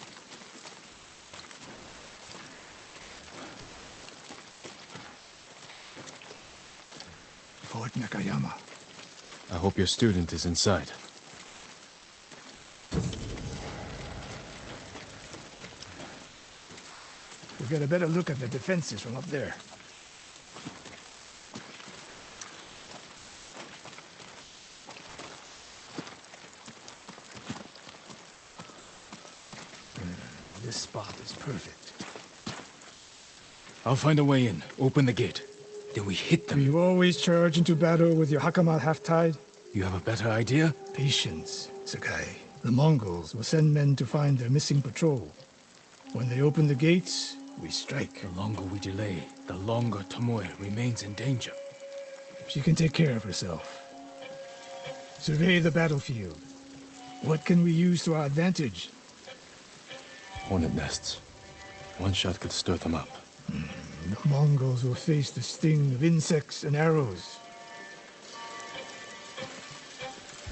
Fort Nakayama. I hope your student is inside. We'll get a better look at the defenses from up there. This spot is perfect. I'll find a way in. Open the gate. Then we hit them. You always charge into battle with your hakama half-tied? You have a better idea? Patience, Sakai. The Mongols will send men to find their missing patrol. When they open the gates, we strike. The longer we delay, the longer Tomoe remains in danger. She can take care of herself. Survey the battlefield. What can we use to our advantage? Hornet nests. One shot could stir them up. The Mongols will face the sting of insects and arrows.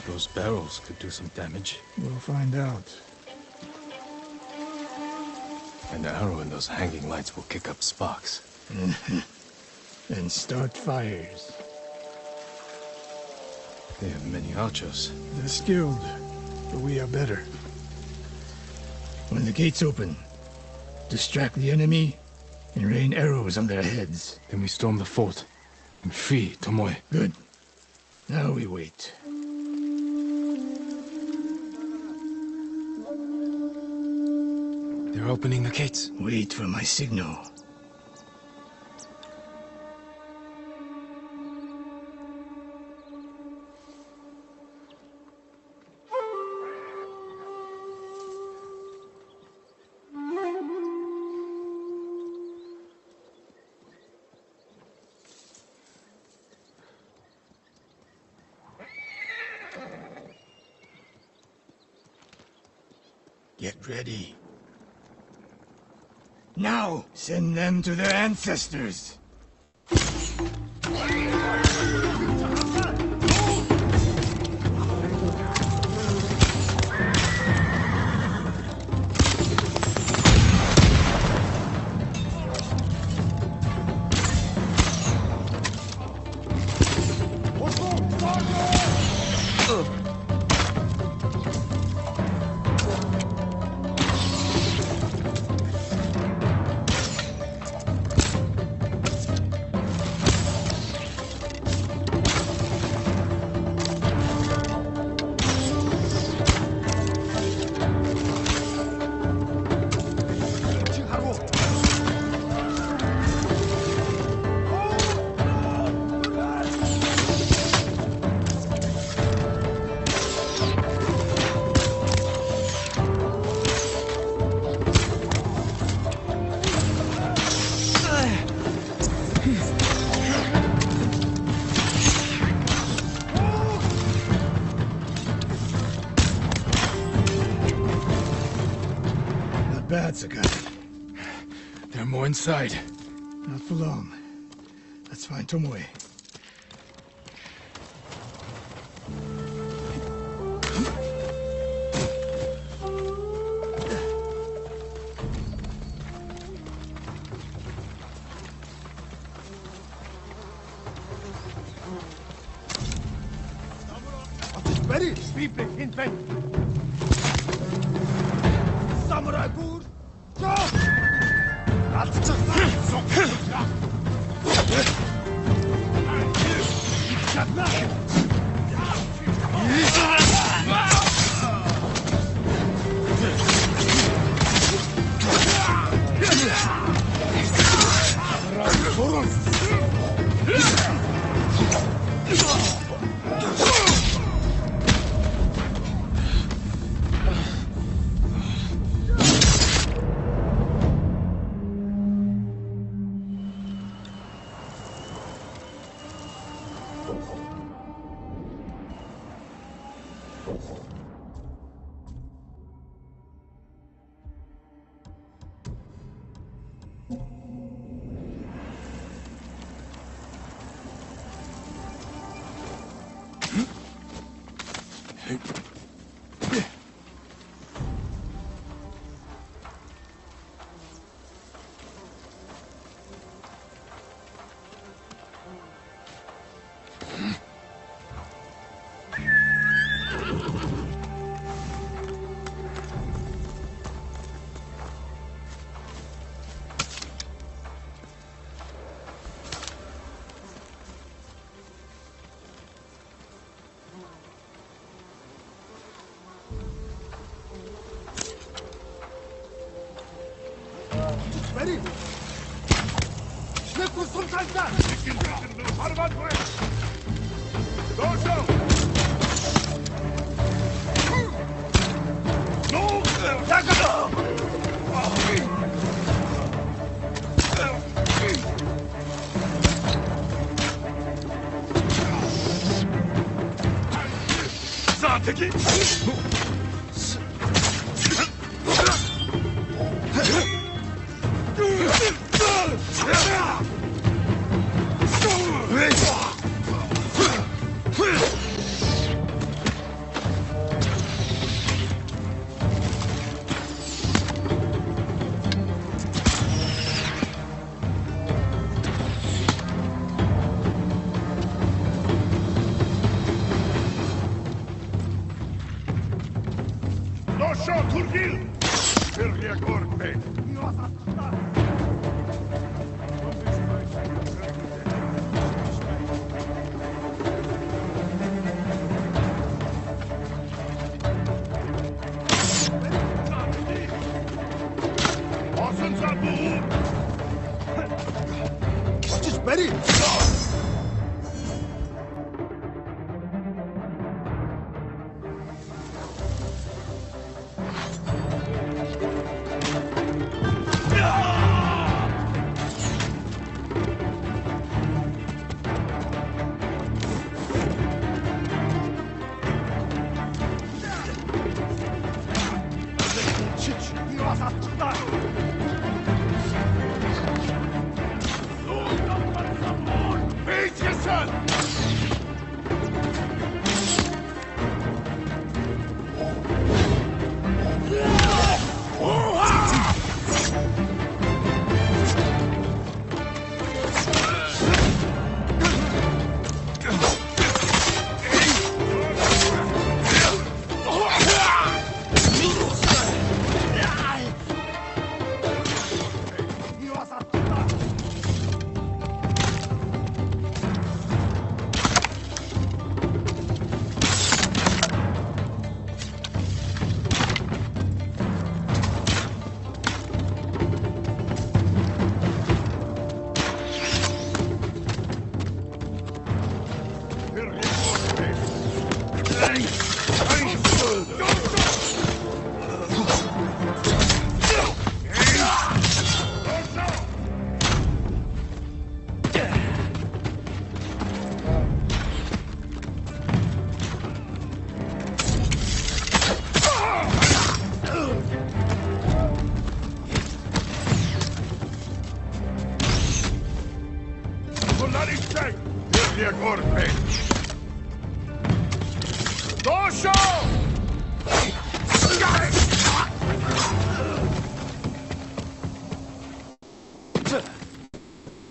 Those barrels could do some damage. We'll find out. An arrow in those hanging lights will kick up sparks. And start fires. They have many archers. They're skilled, but we are better. When the gates open, distract the enemy and rain arrows on their heads. Then we storm the fort and free Tomoe. Good. Now we wait. They're opening the gates. Wait for my signal. Get ready. Now, send them to their ancestors. Bad, Sagat. There are more inside. Not for long. Let's find Tomoe. Ready? People in bed. Samurai Boot! Go! That's just Ready? Schnell zum Fenster! Dojo! No! Sateki! Lascia Turgil! Per riaccorte! Just ready!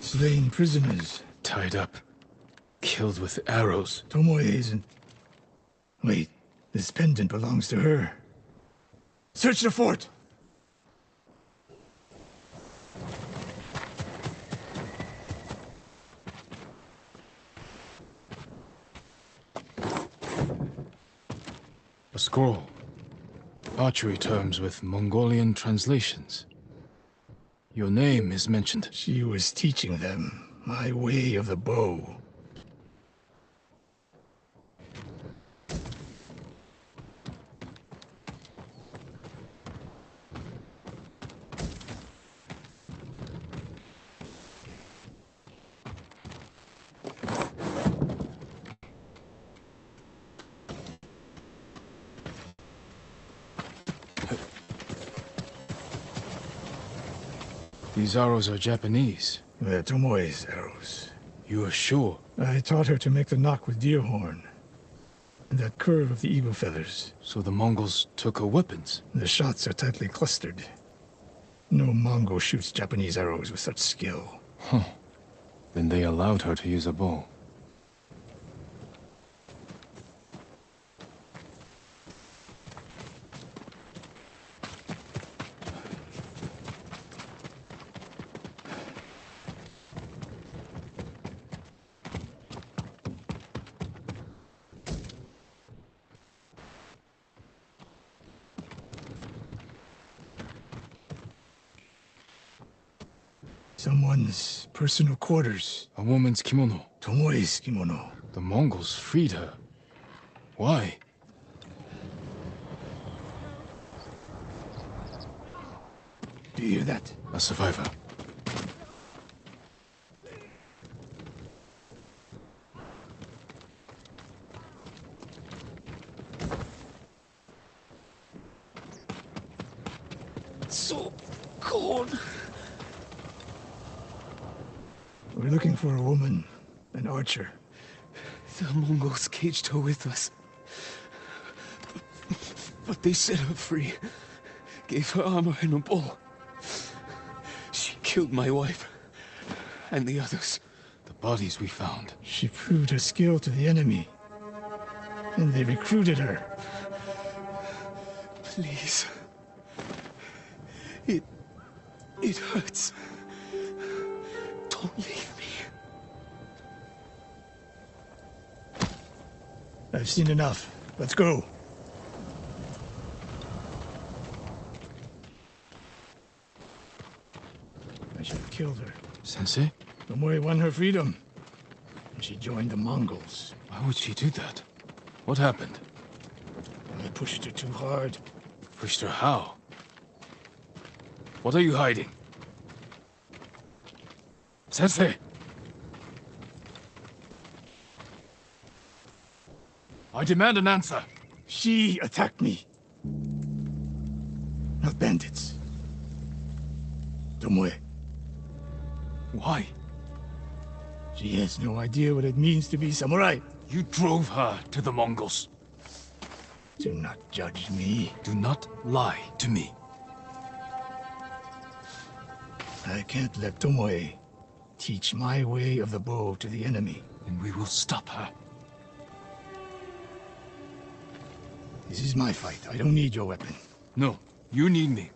Slain prisoners. Tied up. Killed with arrows. Tomoe isn't... Wait, this pendant belongs to her. Search the fort! A scroll. Archery terms with Mongolian translations. Your name is mentioned. She was teaching them my way of the bow. These arrows are Japanese. They're Tomoe's arrows. You are sure? I taught her to make the knock with deer horn. And that curve of the eagle feathers. So the Mongols took her weapons? The shots are tightly clustered. No Mongol shoots Japanese arrows with such skill. Huh. Then they allowed her to use a bow. Someone's personal quarters. A woman's kimono. Tomoe's kimono. The Mongols freed her. Why? Do you hear that? A survivor. It's so cold. We're looking for a woman, an archer. The Mongols caged her with us. But they set her free. Gave her armor and a bow. She killed my wife. And the others. The bodies we found. She proved her skill to the enemy. And they recruited her. Please. It hurts. Don't leave me. I've seen enough. Let's go. I should have killed her. Sensei? Tomoe won her freedom. And she joined the Mongols. Why would she do that? What happened? I pushed her too hard. Pushed her how? What are you hiding? Sensei! I demand an answer. She attacked me. not bandits. Tomoe. Why? She has no idea what it means to be samurai. You drove her to the Mongols. Do not judge me. Do not lie to me. I can't let Tomoe teach my way of the bow to the enemy. And we will stop her. This is my fight. I don't need your weapon. No, you need me.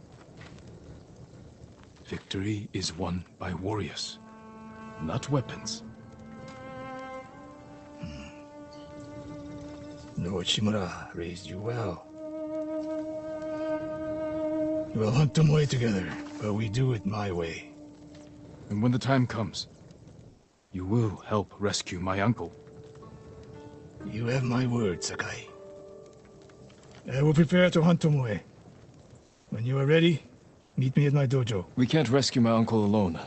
Victory is won by warriors, not weapons. Lord Shimura raised you well. We'll hunt Tomoe together, but we do it my way. And when the time comes, you will help rescue my uncle. You have my word, Sakai. I will prepare to hunt Tomoe. When you are ready, meet me at my dojo. We can't rescue my uncle alone.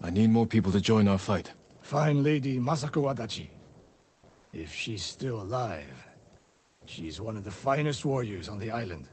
I need more people to join our fight. Fine lady Masako Adachi. If she's still alive, she's one of the finest warriors on the island.